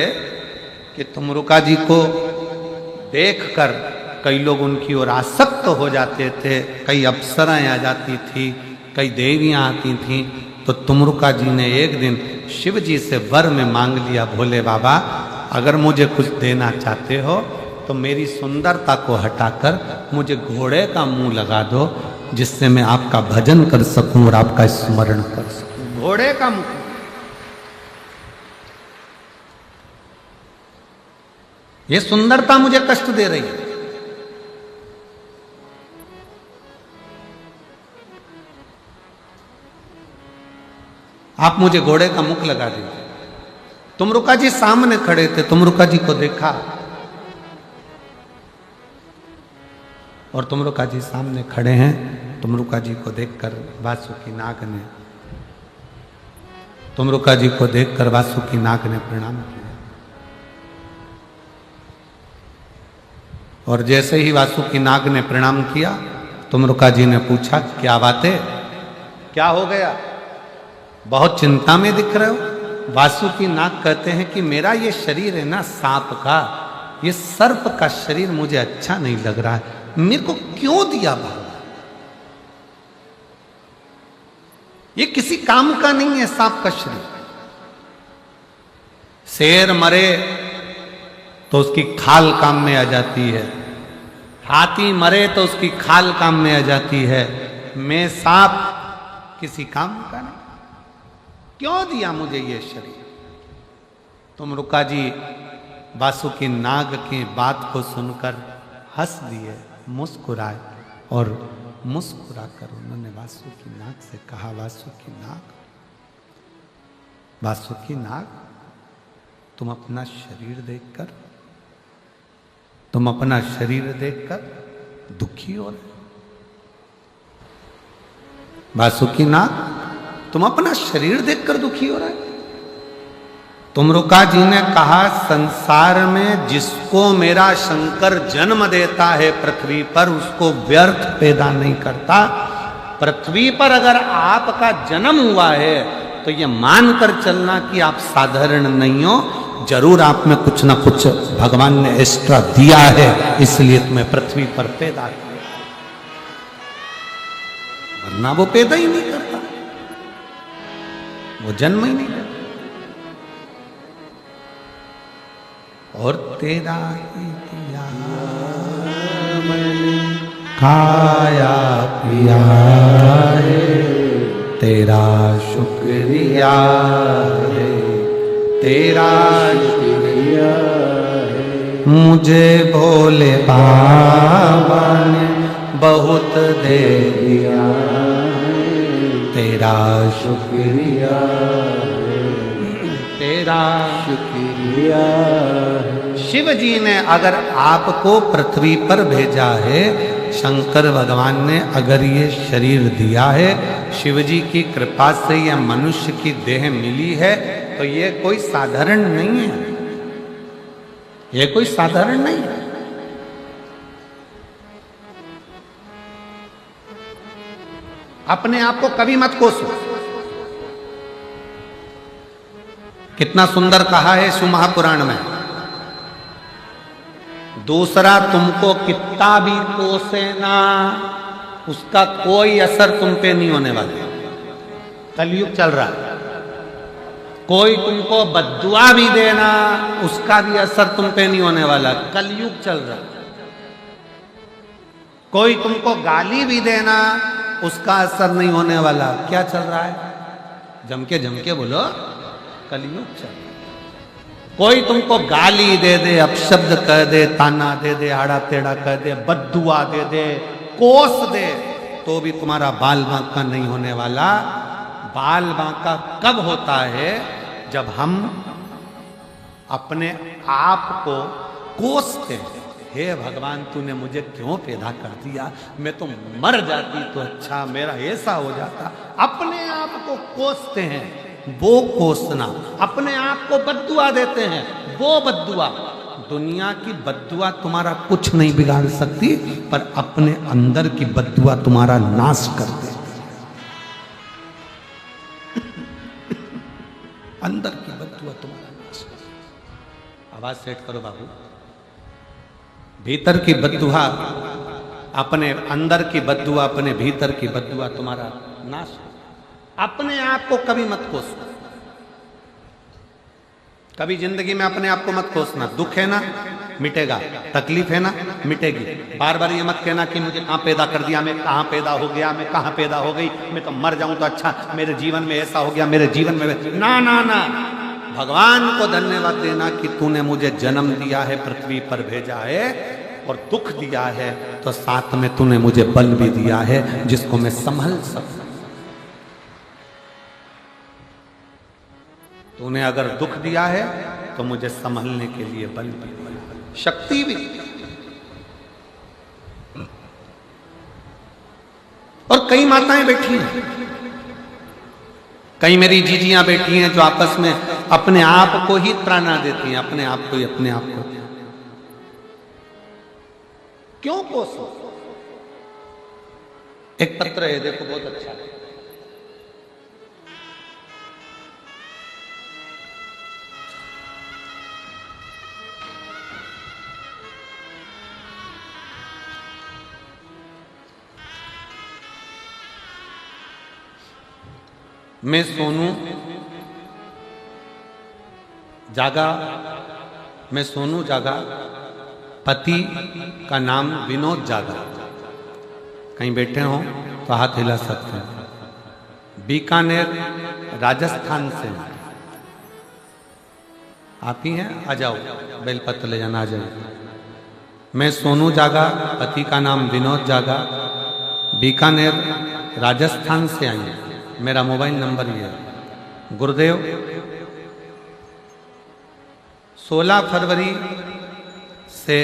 कि तुमरुका जी को देखकर कई लोग उनकी ओर आसक्त हो जाते थे। कई अप्सराएं आ जाती थी, कई देवियां आती थीं। तो तुमरुका जी ने एक दिन शिव जी से वर में मांग लिया, भोले बाबा अगर मुझे कुछ देना चाहते हो तो मेरी सुंदरता को हटाकर मुझे घोड़े का मुंह लगा दो, जिससे मैं आपका भजन कर सकूं और आपका स्मरण कर सकूं। घोड़े का मुंह, ये सुंदरता मुझे कष्ट दे रही है। आप मुझे घोड़े का मुख लगा दीजिए। तुमरुका जी सामने खड़े थे, तुमरुका जी को देखा और तुमरुका जी सामने खड़े हैं। तुमरुका जी को देखकर वासुकी नाग ने प्रणाम किया। और जैसे ही वासुकी नाग ने प्रणाम किया, तुमरुका जी ने पूछा, क्या बात है, क्या हो गया, बहुत चिंता में दिख रहे हो। वासुकी नाग कहते हैं कि मेरा ये शरीर है ना सांप का, ये सर्प का शरीर मुझे अच्छा नहीं लग रहा है, मेरे को क्यों दिया भगवान? ये किसी काम का नहीं है सांप का शरीर। शेर मरे तो उसकी खाल काम में आ जाती है, हाथी मरे तो उसकी खाल काम में आ जाती है, मैं सांप किसी काम का नहीं, क्यों दिया मुझे ये शरीर? तुमरुका जी वासुकी नाग की बात को सुनकर हंस दिए, मुस्कुराए, और मुस्कुराकर उन्होंने वासुकी नाग से कहा, वासुकी नाग, तुम अपना शरीर देखकर दुखी हो रहे। वासुकी नाग, तुम अपना शरीर देखकर दुखी हो रहे। तुमरुका जी ने कहा, संसार में जिसको मेरा शंकर जन्म देता है पृथ्वी पर, उसको व्यर्थ पैदा नहीं करता। पृथ्वी पर अगर आपका जन्म हुआ है तो ये मानकर चलना कि आप साधारण नहीं हो, जरूर आप में कुछ ना कुछ भगवान ने एक्स्ट्रा दिया है, इसलिए तुम्हें पृथ्वी पर पैदा किया, वरना वो पैदा ही नहीं करता, वो जन्म ही नहीं लेता। और तेरा ही दिया मैंने खाया पिया है, तेरा शुक्रिया है, तेरा शुक्रिया है, मुझे भोले बाबा ने बहुत दे दिया है, तेरा शुक्रिया है, तेरा शुक्रिया है। शिव जी ने अगर आपको पृथ्वी पर भेजा है, शंकर भगवान ने अगर ये शरीर दिया है, शिव जी की कृपा से यह मनुष्य की देह मिली है, तो ये कोई साधारण नहीं है, ये कोई साधारण नहीं है। अपने आप को कभी मत कोसो। कितना सुंदर कहा है शिव महापुराण में, दूसरा तुमको कितना भी कोसे ना, उसका कोई असर तुम पे नहीं होने वाला। कलयुग चल रहा है, कोई तुमको बद्दुआ भी देना, उसका भी असर तुम पे नहीं होने वाला, कलयुग चल रहा है। कोई तुमको गाली भी देना, उसका असर नहीं होने वाला। क्या चल रहा है? जम के बोलो, कलयुग चल रहा है। कोई तुमको गाली दे दे, अपशब्द कह दे, ताना दे दे, आड़ा टेढ़ा कह दे, बद्दुआ दे दे, कोस दे, तो भी तुम्हारा बाल बांका नहीं होने वाला। बाल बांका कब होता है? जब हम अपने आप को कोसते हैं, हे भगवान तूने मुझे क्यों पैदा कर दिया, मैं तो मर जाती तो अच्छा, मेरा ऐसा हो जाता। अपने आप को कोसते हैं, वो कोसना। अपने आप को बद्दुआ देते हैं, वो बद्दुआ। दुनिया की बद्दुआ तुम्हारा कुछ नहीं बिगाड़ सकती, पर अपने अंदर की बद्दुआ तुम्हारा नाश कर दे। अंदर की बद्दुआ तुम्हारा नाश कर दे। आवाज सेट करो बाबू। भीतर की बद्दुआ, अपने अंदर की बद्दुआ, अपने भीतर की बद्दुआ तुम्हारा नाश। अपने आप को कभी मत कोसना, कभी जिंदगी में अपने आप को मत कोसना। दुख है ना, मिटेगा। तकलीफ है ना, मिटेगी। बार बार ये मत कहना कि मुझे कहाँ पैदा कर दिया, मैं कहाँ पैदा हो गया, मैं कहाँ पैदा हो गई, मैं तो मर जाऊं तो अच्छा, मेरे जीवन में ऐसा हो गया, मेरे जीवन में ना ना ना। भगवान को धन्यवाद देना कि तूने मुझे जन्म दिया है, पृथ्वी पर भेजा है और दुख दिया है, तो साथ में तूने मुझे बल भी दिया है जिसको मैं संभल सकूं। तूने अगर दुख दिया है तो मुझे संभलने के लिए बल भी, शक्ति भी। और कई माताएं बैठी हैं, कई मेरी जीजियां बैठी हैं जो आपस में अपने आप को ही त्राना देती हैं, अपने आप को ही, अपने आप को। क्यों कोसो? एक पत्र है, देखो बहुत अच्छा है। मैं सोनू जागा, मैं सोनू जागा, पति का नाम विनोद जागा। कहीं बैठे हो तो हाथ हिला सकते हैं। बीकानेर राजस्थान से आप ही हैं, आ जाओ, बेलपत्र ले जाना, आ जाओ। मैं सोनू जागा, पति का नाम विनोद जागा, बीकानेर राजस्थान से आई हूं। मेरा मोबाइल नंबर ये है। गुरुदेव, 16 फरवरी से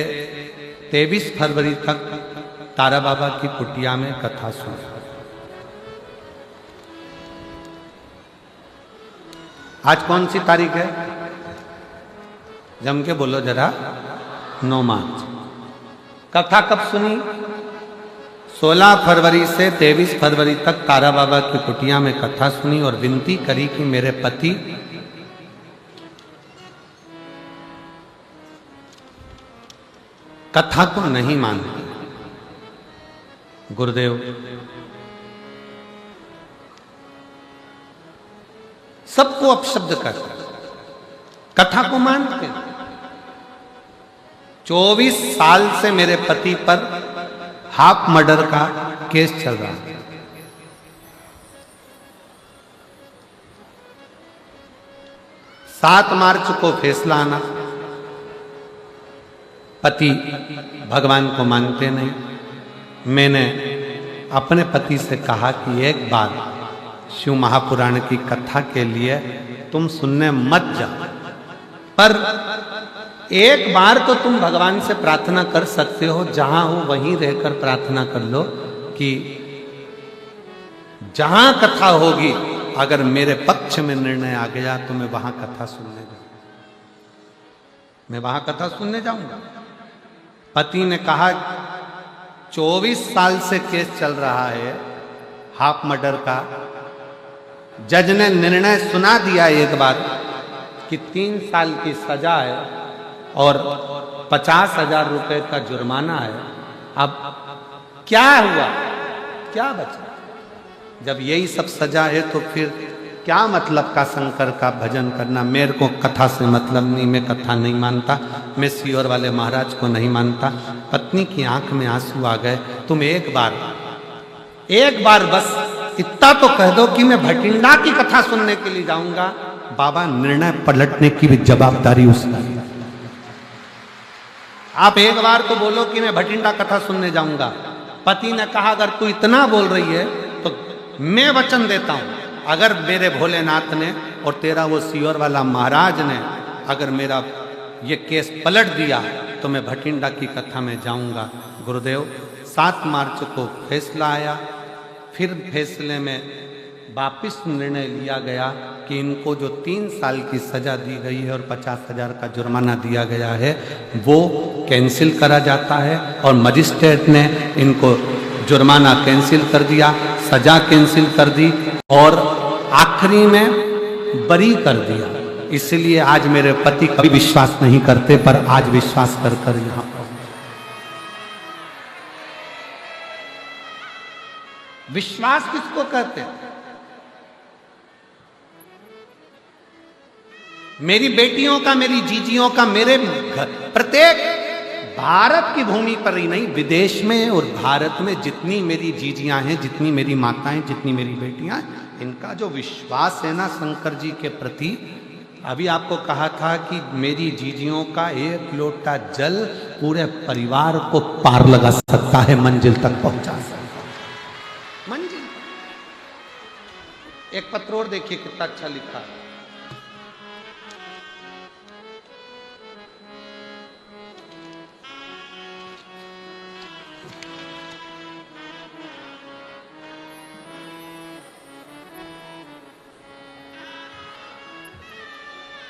23 फरवरी तक तारा बाबा की कुटिया में कथा सुनी। आज कौन सी तारीख है? जम के बोलो जरा। 9 मार्च। कथा कब सुनी? 16 फरवरी से 23 फरवरी तक तारा बाबा की कुटिया में कथा सुनी और विनती करी कि मेरे पति कथा को नहीं मानते। गुरुदेव, सबको अपशब्द कर, कथा को मानते हैं। 24 साल से मेरे पति पर हाफ मर्डर का केस चल रहा है। सात मार्च को फैसला आना। पति भगवान को मानते नहीं। मैंने अपने पति से कहा कि एक बार शिव महापुराण की कथा के लिए तुम सुनने मत जाओ, पर एक बार तो तुम भगवान से प्रार्थना कर सकते हो, जहां हो वहीं रहकर प्रार्थना कर लो कि जहां कथा होगी अगर मेरे पक्ष में निर्णय आ गया तो मैं वहां कथा सुनने जाऊंगा, मैं वहां कथा सुनने जाऊंगा। पति ने कहा 24 साल से केस चल रहा है हाफ मर्डर का। जज ने निर्णय सुना दिया एक बार कि 3 साल की सजा है और 50,000 रुपए का जुर्माना है। अब क्या हुआ, क्या बचा? जब यही सब सजा है तो फिर क्या मतलब का शंकर का भजन करना? मेरे को कथा से मतलब नहीं, मैं कथा नहीं मानता, मैं सीहोर वाले महाराज को नहीं मानता। पत्नी की आंख में आंसू आ गए। तुम एक बार बस इतना तो कह दो कि मैं भटिंडा की कथा सुनने के लिए जाऊंगा। बाबा, निर्णय पलटने की भी जवाबदारी उसकी। आप एक बार तो बोलो कि मैं भटिंडा कथा सुनने जाऊंगा। पति ने कहा अगर तू इतना बोल रही है तो मैं वचन देता हूं, अगर मेरे भोलेनाथ ने और तेरा वो सीहोर वाला महाराज ने अगर मेरा ये केस पलट दिया तो मैं भटिंडा की कथा में जाऊंगा। गुरुदेव, 7 मार्च को फैसला आया। फिर फैसले में वापिस निर्णय लिया गया कि इनको जो 3 साल की सजा दी गई है और 50,000 का जुर्माना दिया गया है वो कैंसिल करा जाता है। और मजिस्ट्रेट ने इनको जुर्माना कैंसिल कर दिया, सजा कैंसिल कर दी और आखिरी में बरी कर दिया। इसलिए आज मेरे पति कभी विश्वास नहीं करते, पर आज विश्वास कर कर यहां विश्वास किसको कहते हैं? मेरी बेटियों का, मेरी जीजियों का, मेरे प्रत्येक भारत की भूमि पर ही नहीं, विदेश में और भारत में जितनी मेरी जीजियां हैं, जितनी मेरी माताएं, जितनी मेरी बेटियां, इनका जो विश्वास है ना शंकर जी के प्रति, अभी आपको कहा था कि मेरी जीजियों का एक लोटा जल पूरे परिवार को पार लगा सकता है, मंजिल तक पहुंचा सकता है। मंजिल। एक पत्र और देखिए कितना अच्छा लिखा है।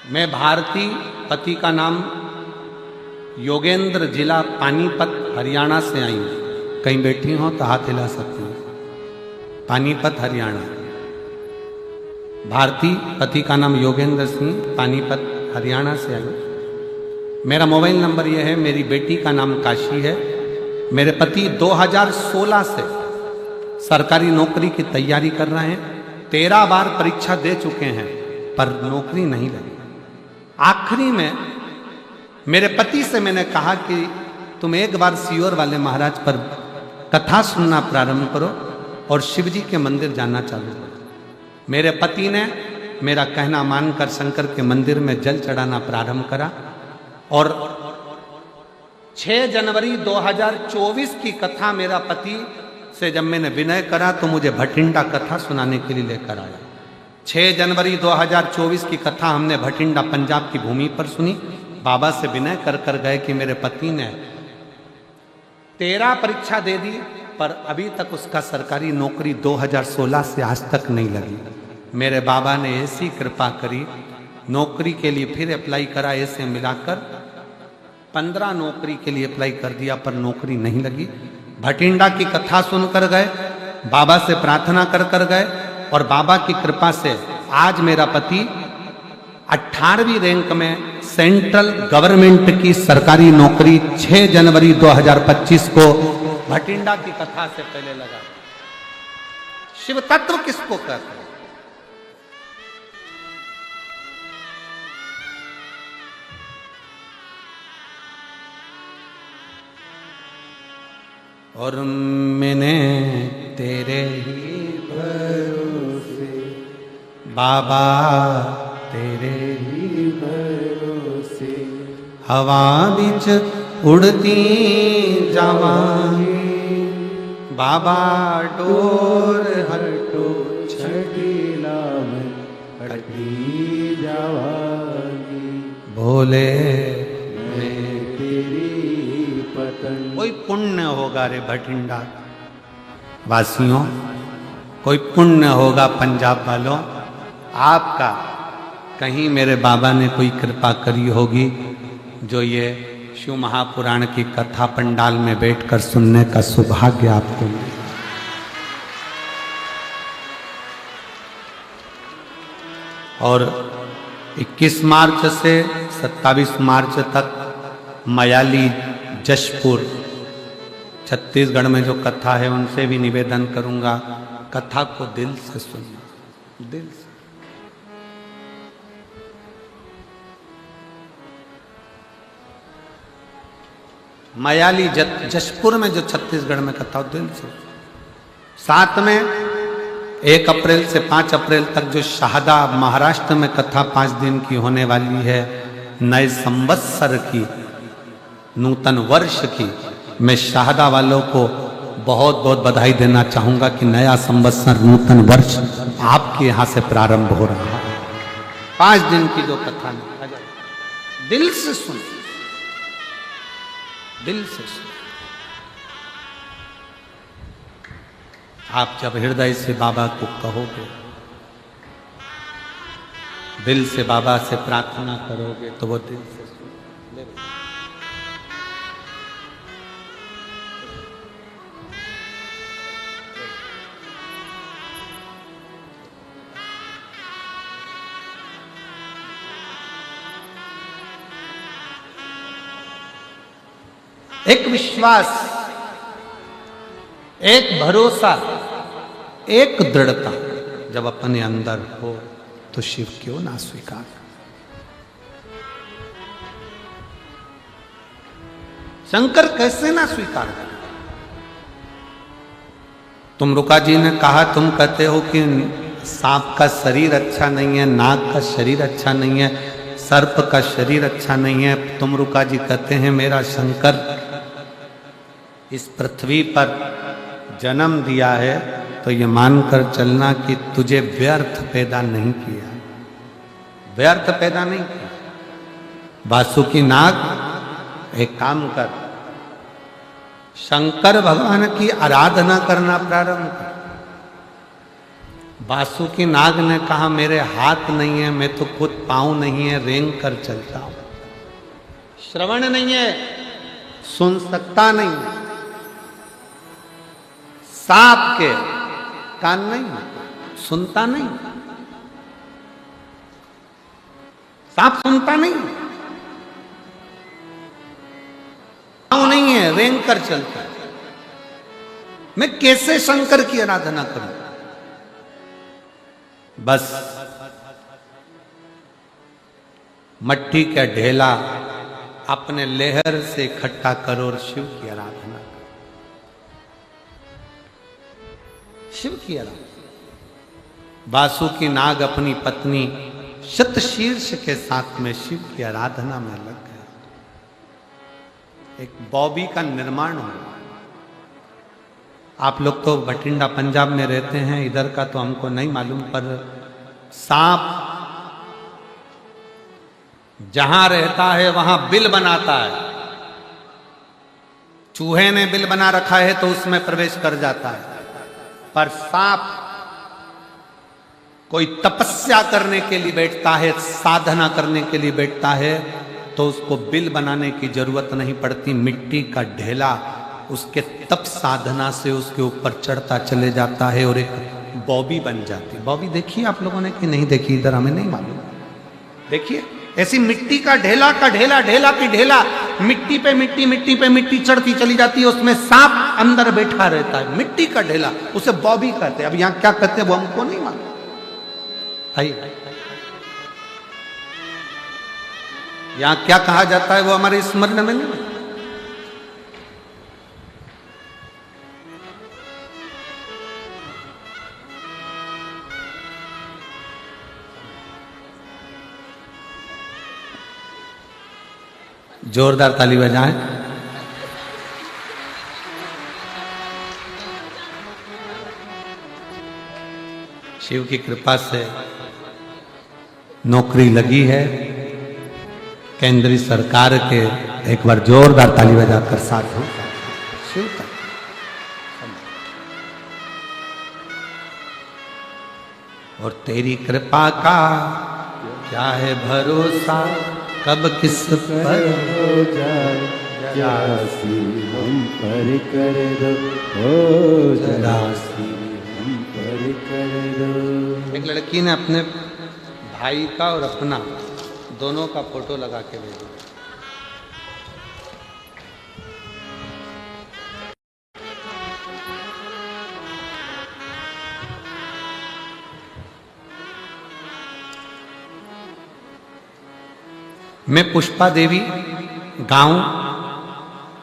मैं भारती, पति का नाम योगेंद्र, जिला पानीपत, हरियाणा से आई हूँ। कहीं बैठी हो तो हाथ हिला सकती हूँ। पानीपत, हरियाणा। भारती, पति का नाम योगेंद्र सिंह, पानीपत, हरियाणा से आई हूँ। मेरा मोबाइल नंबर यह है। मेरी बेटी का नाम काशी है। मेरे पति 2016 से सरकारी नौकरी की तैयारी कर रहे हैं। 13 बार परीक्षा दे चुके हैं पर नौकरी नहीं लगी। आखिरी में मेरे पति से मैंने कहा कि तुम एक बार सियोर वाले महाराज पर कथा सुनना प्रारंभ करो और शिव जी के मंदिर जाना चालू करो। मेरे पति ने मेरा कहना मानकर शंकर के मंदिर में जल चढ़ाना प्रारंभ करा और 6 जनवरी 2024 की कथा मेरा पति से जब मैंने विनय करा तो मुझे भटिंडा कथा सुनाने के लिए लेकर आया। 6 जनवरी 2024 की कथा हमने भटिंडा, पंजाब की भूमि पर सुनी। बाबा से विनय कर गए कि मेरे पति ने 13 परीक्षा दे दी पर अभी तक उसका सरकारी नौकरी 2016 से आज तक नहीं लगी। मेरे बाबा ने ऐसी कृपा करी, नौकरी के लिए फिर अप्लाई करा। ऐसे मिलाकर 15 नौकरी के लिए अप्लाई कर दिया पर नौकरी नहीं लगी। भटिंडा की कथा सुनकर गए, बाबा से प्रार्थना कर गए और बाबा की कृपा से आज मेरा पति 18वीं रैंक में सेंट्रल गवर्नमेंट की सरकारी नौकरी 6 जनवरी 2025 को भटिंडा की कथा से पहले लगा। शिव तत्व किसको कहते हैं? और मैंने तेरे ही भरोसे बाबा, तेरे ही भरोसे हवा बिच उड़ती जावांगी बाबा, डोर हटो छठीला में हटी जावांगी। भोले मैं तेरी पतंग। कोई पुण्य होगा रे भटिंडा वासियों, कोई पुण्य होगा पंजाब वालों आपका। कहीं मेरे बाबा ने कोई कृपा करी होगी जो ये शिव महापुराण की कथा पंडाल में बैठकर सुनने का सौभाग्य आपको मिले। और 21 मार्च से 27 मार्च तक मयाली, जशपुर, छत्तीसगढ़ में जो कथा है उनसे भी निवेदन करूंगा, कथा को दिल से सुनना, दिल से। मयाली, जशपुर में जो छत्तीसगढ़ में कथा, दिल से। साथ में 1 अप्रैल से 5 अप्रैल तक जो शाहदा महाराष्ट्र में कथा 5 दिन की होने वाली है, नए संवत्सर की, नूतन वर्ष की, मैं शाहदा वालों को बहुत बहुत बधाई देना चाहूंगा कि नया संवत्सर, नूतन वर्ष आपके यहां से प्रारंभ हो रहा है। 5 दिन की जो कथा है, दिल से सुन, दिल से सुन। आप जब हृदय से बाबा को कहोगे, दिल से बाबा से प्रार्थना करोगे तो वो दिल से सुन। एक विश्वास, एक भरोसा, एक दृढ़ता जब अपने अंदर हो तो शिव क्यों ना स्वीकार। शंकर कैसे ना स्वीकार कर। तुम रुका जी ने कहा, तुम कहते हो कि सांप का शरीर अच्छा नहीं है, नाग का शरीर अच्छा नहीं है, सर्प का शरीर अच्छा नहीं है। तुम रुका जी कहते हैं मेरा शंकर इस पृथ्वी पर जन्म दिया है तो ये मानकर चलना कि तुझे व्यर्थ पैदा नहीं किया, व्यर्थ पैदा नहीं किया। वासुकी नाग, एक काम कर, शंकर भगवान की आराधना करना प्रारंभ कर। वासुकी नाग ने कहा मेरे हाथ नहीं है, मैं तो खुद पाँव नहीं है, रेंग कर चलता हूं। श्रवण नहीं है, सुन सकता नहीं, सांप के कान नहीं, सुनता नहीं, सांप सुनता नहीं, पाँव नहीं है, रेंग कर चलता है। मैं कैसे शंकर की आराधना करूं? बस मट्टी का ढेला अपने लेहर से इकट्ठा करो और शिव की आराधना करो। शिव की आराधना। वासुकी नाग अपनी पत्नी शतशीर्ष के साथ में शिव की आराधना में लग गए। एक बॉबी का निर्माण हुआ। आप लोग तो बठिंडा पंजाब में रहते हैं, इधर का तो हमको नहीं मालूम, पर सांप जहां रहता है वहां बिल बनाता है। चूहे ने बिल बना रखा है तो उसमें प्रवेश कर जाता है, पर सांप कोई तपस्या करने के लिए बैठता है, साधना करने के लिए बैठता है, तो उसको बिल बनाने की जरूरत नहीं पड़ती। मिट्टी का ढेला उसके तप साधना से उसके ऊपर चढ़ता चले जाता है और एक बॉबी बन जाती। बॉबी देखिए आप लोगों ने कि नहीं देखी? इधर हमें नहीं मालूम। देखिए ऐसी मिट्टी का ढेला ढेला की ढेला, मिट्टी पे मिट्टी चढ़ती चली जाती है, उसमें सांप अंदर बैठा रहता है। मिट्टी का ढेला, उसे बॉबी कहते हैं। अब यहां क्या कहते हैं वो हमको नहीं मालूम। यहां क्या कहा जाता है वो हमारे स्मरण में नहीं। जोरदार ताली बजाएं। शिव की कृपा से नौकरी लगी है केंद्रीय सरकार के। एक बार जोरदार ताली बजाकर साथ हो शिव का। और तेरी कृपा का क्या है भरोसा, कब किस पर हो जाए, जासी हम पर कर दो, हो जासी हम पर कर दो। एक लड़की ने अपने भाई का और अपना दोनों का फोटो लगा के भेजा। मैं पुष्पा देवी, गांव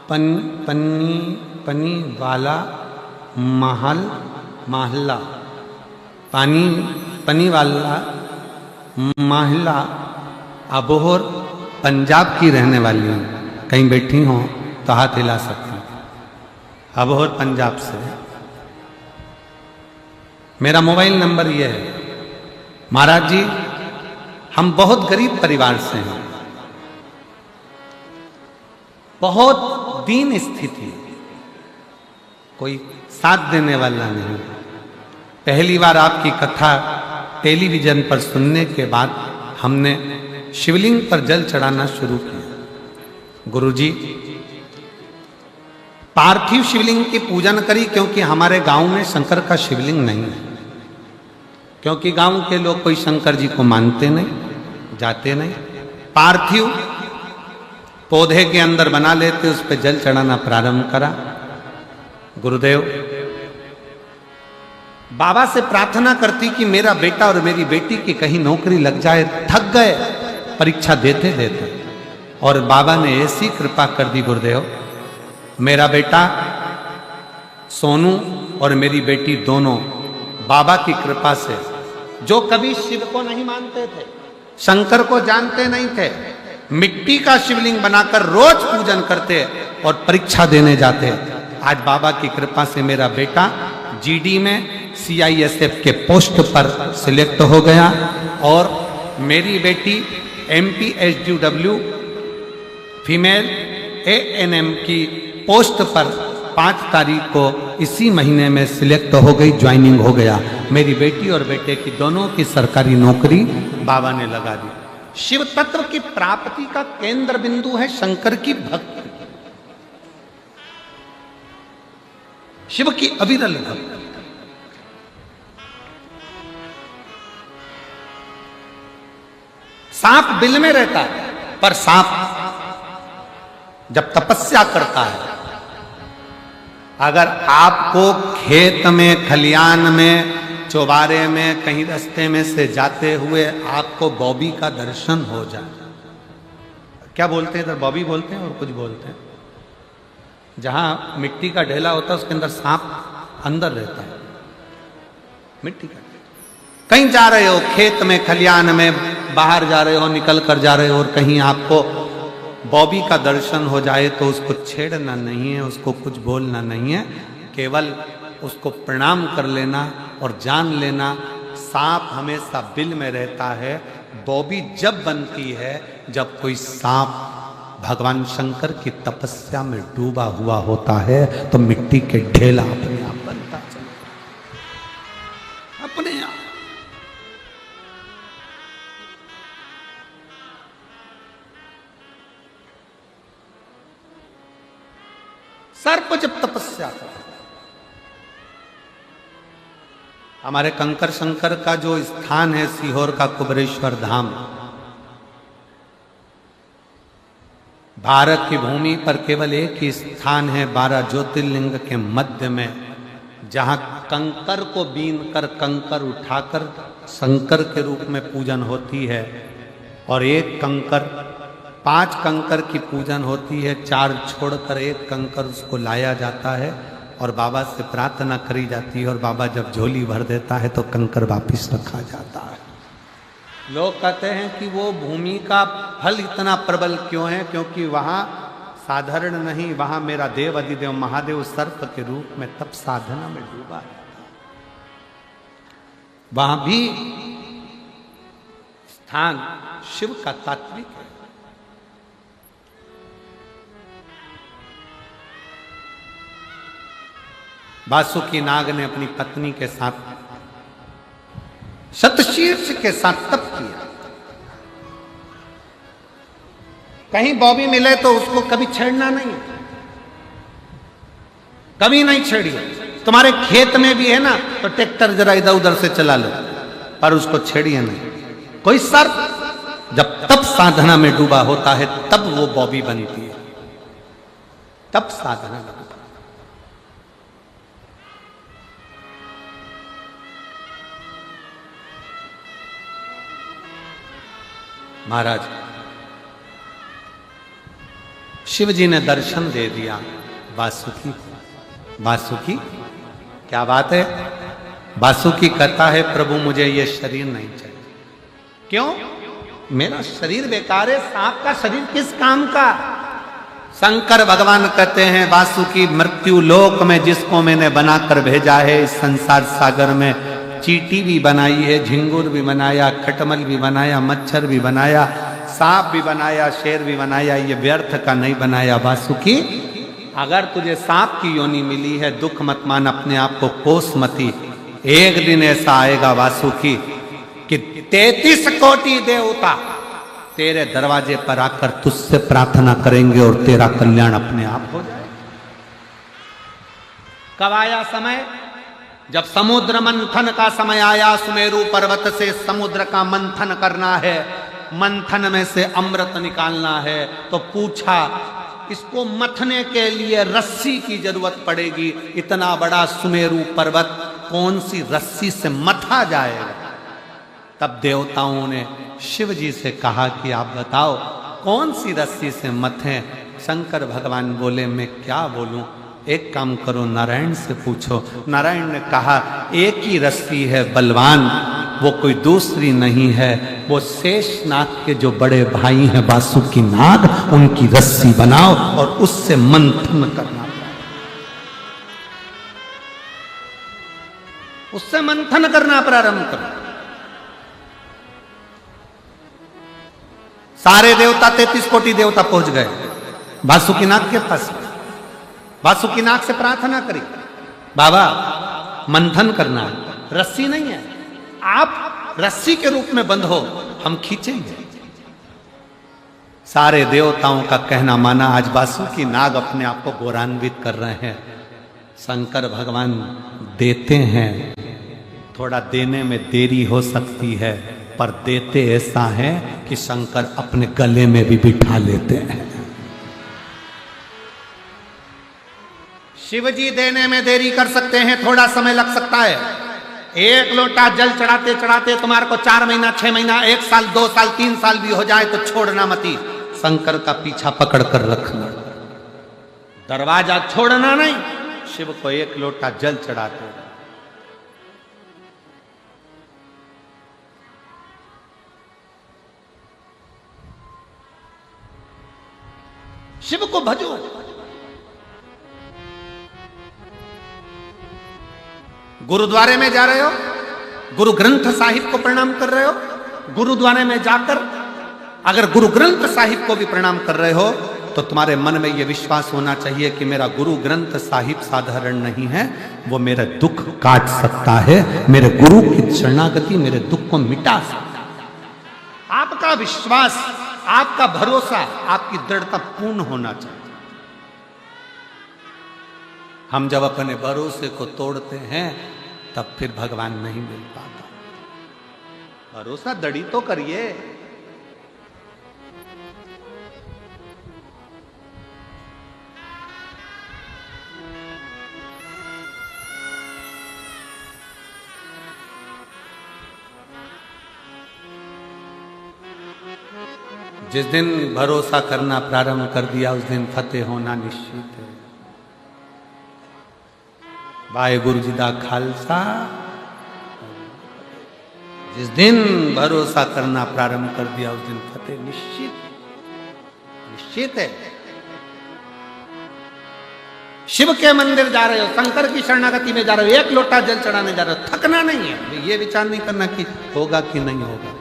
पनी वाला महल्ला पनी वाला महल्ला अबोहर पंजाब की रहने वाली हूँ। कहीं बैठी हो तो हाथ हिला सकती हूँ। अबोहर पंजाब से। मेरा मोबाइल नंबर ये है। महाराज जी, हम बहुत गरीब परिवार से हैं, बहुत दीन स्थिति, कोई साथ देने वाला नहीं। पहली बार आपकी कथा टेलीविजन पर सुनने के बाद हमने शिवलिंग पर जल चढ़ाना शुरू किया। गुरुजी, पार्थिव शिवलिंग की पूजन करी, क्योंकि हमारे गांव में शंकर का शिवलिंग नहीं है। क्योंकि गांव के लोग कोई शंकर जी को मानते नहीं, जाते नहीं। पार्थिव पौधे के अंदर बना लेते, उस पर जल चढ़ाना प्रारंभ करा। गुरुदेव, बाबा से प्रार्थना करती कि मेरा बेटा और मेरी बेटी की कहीं नौकरी लग जाए। थक गए परीक्षा देते देते, और बाबा ने ऐसी कृपा कर दी गुरुदेव, मेरा बेटा सोनू और मेरी बेटी दोनों बाबा की कृपा से, जो कभी शिव को नहीं मानते थे, शंकर को जानते नहीं थे, मिट्टी का शिवलिंग बनाकर रोज पूजन करते और परीक्षा देने जाते। आज बाबा की कृपा से मेरा बेटा जीडी में CISF के पोस्ट पर सिलेक्ट हो गया, और मेरी बेटी MPSDW फीमेल ANM की पोस्ट पर 5 तारीख को इसी महीने में सिलेक्ट हो गई, ज्वाइनिंग हो गया। मेरी बेटी और बेटे की दोनों की सरकारी नौकरी बाबा ने लगा दी। शिव तत्व की प्राप्ति का केंद्र बिंदु है शंकर की भक्ति, शिव की अविरल भक्ति। सांप बिल में रहता है, पर सांप जब तपस्या करता है, अगर आपको खेत में, खलियान में, चौबारे में, कहीं रास्ते में से जाते हुए आपको बॉबी का दर्शन हो जाए, क्या बोलते हैं इधर, बॉबी बोलते हैं और कुछ बोलते हैं, जहां मिट्टी का ढेला होता है उसके अंदर सांप अंदर रहता है, मिट्टी का। कहीं जा रहे हो, खेत में, खलियान में, बाहर जा रहे हो, निकल कर जा रहे हो, और कहीं आपको बॉबी का दर्शन हो जाए तो उसको छेड़ना नहीं है, उसको कुछ बोलना नहीं है, केवल उसको प्रणाम कर लेना और जान लेना सांप हमेशा बिल में रहता है। बॉबी जब बनती है जब कोई सांप भगवान शंकर की तपस्या में डूबा हुआ होता है, तो मिट्टी के ढेला अपने आप बनता चलता, अपने आप। सर्प जब तपस्या करता, हमारे कंकर शंकर का जो स्थान है सीहोर का कुबरेश्वर धाम, भारत की भूमि पर केवल एक ही स्थान है 12 ज्योतिर्लिंग के मध्य में, जहां कंकर को बीन कर, कंकर उठाकर शंकर के रूप में पूजन होती है, और एक कंकर, 5 कंकर की पूजन होती है, 4 छोड़कर एक कंकर उसको लाया जाता है और बाबा से प्रार्थना करी जाती है, और बाबा जब झोली भर देता है तो कंकर वापिस रखा जाता है। लोग कहते हैं कि वो भूमि का फल इतना प्रबल क्यों है, क्योंकि वहां साधारण नहीं, वहां मेरा देव अधिदेव महादेव सर्प के रूप में तप साधना में डूबा है। वहां भी स्थान शिव का तात्विक है। वासुकी नाग ने अपनी पत्नी के साथ, शतशीर्ष के साथ तप किया। कहीं बॉबी मिले तो उसको कभी छेड़ना नहीं, कभी नहीं छेड़िए। तुम्हारे खेत में भी है ना तो ट्रैक्टर जरा इधर उधर से चला लो, पर उसको छेड़िए नहीं। कोई सर्प जब तप साधना में डूबा होता है तब वो बॉबी बनती है, तप साधना में। महाराज शिव जी ने दर्शन दे दिया वासुकी। वासुकी क्या बात है, वासुकी कहता है प्रभु मुझे ये शरीर नहीं चाहिए। क्यों? मेरा शरीर बेकार है, सांप का शरीर किस काम का? शंकर भगवान कहते हैं वासुकी मृत्यु लोक में जिसको मैंने बनाकर भेजा है, इस संसार सागर में चींटी भी बनाई है, झिंगुर भी बनाया, खटमल भी बनाया, मच्छर भी बनाया, सांप भी बनाया, शेर भी बनाया, ये व्यर्थ का नहीं बनाया। वासुकी अगर तुझे सांप की योनि मिली है, दुख मत मान, अपने आप को कोस मती। एक दिन ऐसा आएगा वासुकी कि 33 कोटि देवता तेरे दरवाजे पर आकर तुझसे प्रार्थना करेंगे और तेरा कल्याण अपने आप हो जाए। कब आया समय? जब समुद्र मंथन का समय आया, सुमेरु पर्वत से समुद्र का मंथन करना है, मंथन में से अमृत निकालना है, तो पूछा इसको मथने के लिए रस्सी की जरूरत पड़ेगी। इतना बड़ा सुमेरु पर्वत कौन सी रस्सी से मथा जाएगा? तब देवताओं ने शिव जी से कहा कि आप बताओ कौन सी रस्सी से मथें? शंकर भगवान बोले मैं क्या बोलूं, एक काम करो नारायण से पूछो। नारायण ने कहा एक ही रस्सी है बलवान, वो कोई दूसरी नहीं है, वो शेषनाग के जो बड़े भाई हैं वासुकी नाग, उनकी रस्सी बनाओ और उससे मंथन करना, उससे मंथन करना प्रारंभ करो। सारे देवता 33 कोटि देवता पहुंच गए वासुकी नाग के पास। वासुकीनाग से प्रार्थना करी, बाबा मंथन करना है, रस्सी नहीं है, आप रस्सी के रूप में बंद हो, हम खींचेंगे। सारे देवताओं का कहना माना, आज वासुकीनाग अपने आप को गौरवान्वित कर रहे हैं। शंकर भगवान देते हैं, थोड़ा देने में देरी हो सकती है, पर देते ऐसा है कि शंकर अपने गले में भी बिठा लेते हैं। शिव जी देने में देरी कर सकते हैं, थोड़ा समय लग सकता है। एक लोटा जल चढ़ाते चढ़ाते तुम्हारे को 4 महीना, 6 महीना, 1 साल, 2 साल, 3 साल भी हो जाए तो छोड़ना मती, शंकर का पीछा पकड़ कर रखना, दरवाजा छोड़ना नहीं। शिव को 1 लोटा जल चढ़ाते, शिव को भजो। गुरुद्वारे में जा रहे हो, गुरु ग्रंथ साहिब को प्रणाम कर रहे हो, गुरुद्वारे में जाकर अगर गुरु ग्रंथ साहिब को भी प्रणाम कर रहे हो तो तुम्हारे मन में यह विश्वास होना चाहिए कि मेरा गुरु ग्रंथ साहिब साधारण नहीं है, वो मेरा दुख काट सकता है, मेरे गुरु की शरणागति मेरे दुख को मिटा सकता है। आपका विश्वास, आपका भरोसा, आपकी दृढ़ता पूर्ण होना चाहिए। हम जब अपने भरोसे को तोड़ते हैं तब फिर भगवान नहीं मिल पाता। भरोसा दड़ी तो करिए। जिस दिन भरोसा करना प्रारंभ कर दिया उस दिन फतेह होना निश्चित है। वाहेगुरु जी दा खालसा। जिस दिन भरोसा करना प्रारंभ कर दिया उस दिन फतेह निश्चित है। शिव के मंदिर जा रहे हो, शंकर की शरणागति में जा रहे हो, 1 लोटा जल चढ़ाने जा रहे हो, थकना नहीं है। ये विचार नहीं करना कि होगा कि नहीं होगा।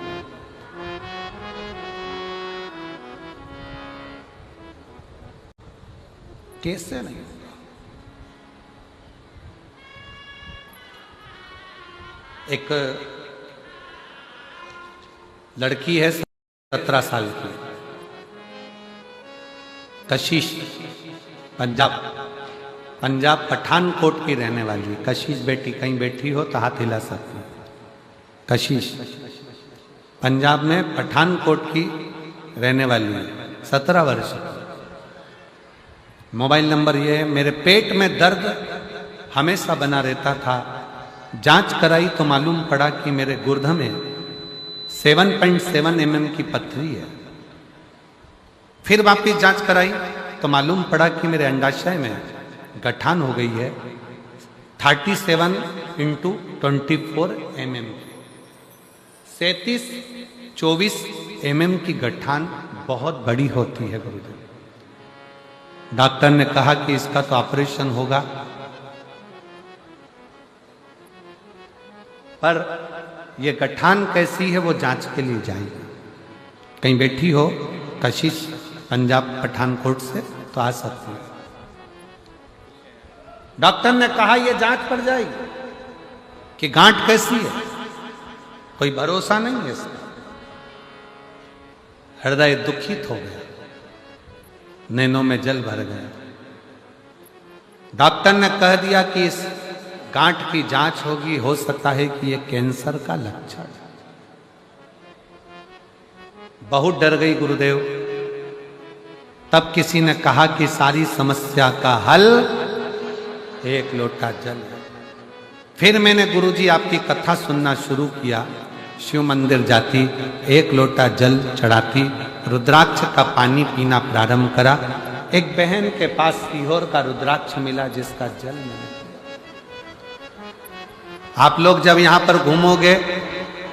कैसे नहीं होगा? एक लड़की है 17 साल की, कशिश, पंजाब पठानकोट की रहने वाली। कशिश बेटी कहीं बैठी हो तो हाथ हिला सकती है। कशिश पंजाब में पठानकोट की रहने वाली है, 17 वर्ष की। मोबाइल नंबर ये है। मेरे पेट में दर्द हमेशा बना रहता था, जांच कराई तो मालूम पड़ा कि मेरे गुर्दे में 7.7 mm की पथरी है। फिर वापिस जांच कराई तो मालूम पड़ा कि मेरे अंडाशय में गठान हो गई है 37x24 mm, 37-24 mm की गठान बहुत बड़ी होती है गुरुदेव। डॉक्टर ने कहा कि इसका तो ऑपरेशन होगा, पर ये गठान कैसी है वो जांच के लिए जाएगी। कहीं बैठी हो कशिश पंजाब पठानकोट से तो आ सकती है। डॉक्टर ने कहा ये जांच पड़ जाएगी कि गांठ कैसी है, कोई भरोसा नहीं है इसका। हृदय दुखित हो गया, नैनों में जल भर गया। डॉक्टर ने कह दिया कि इस गांठ की जांच होगी, हो सकता है कि यह कैंसर का लक्षण है। बहुत डर गई गुरुदेव। तब किसी ने कहा कि सारी समस्या का हल 1 लोटा जल है। फिर मैंने गुरुजी आपकी कथा सुनना शुरू किया। शिव मंदिर जाती, 1 लोटा जल चढ़ाती, रुद्राक्ष का पानी पीना प्रारंभ करा। एक बहन के पास सीहोर का रुद्राक्ष मिला जिसका जल मैंने। आप लोग जब यहां पर घूमोगे,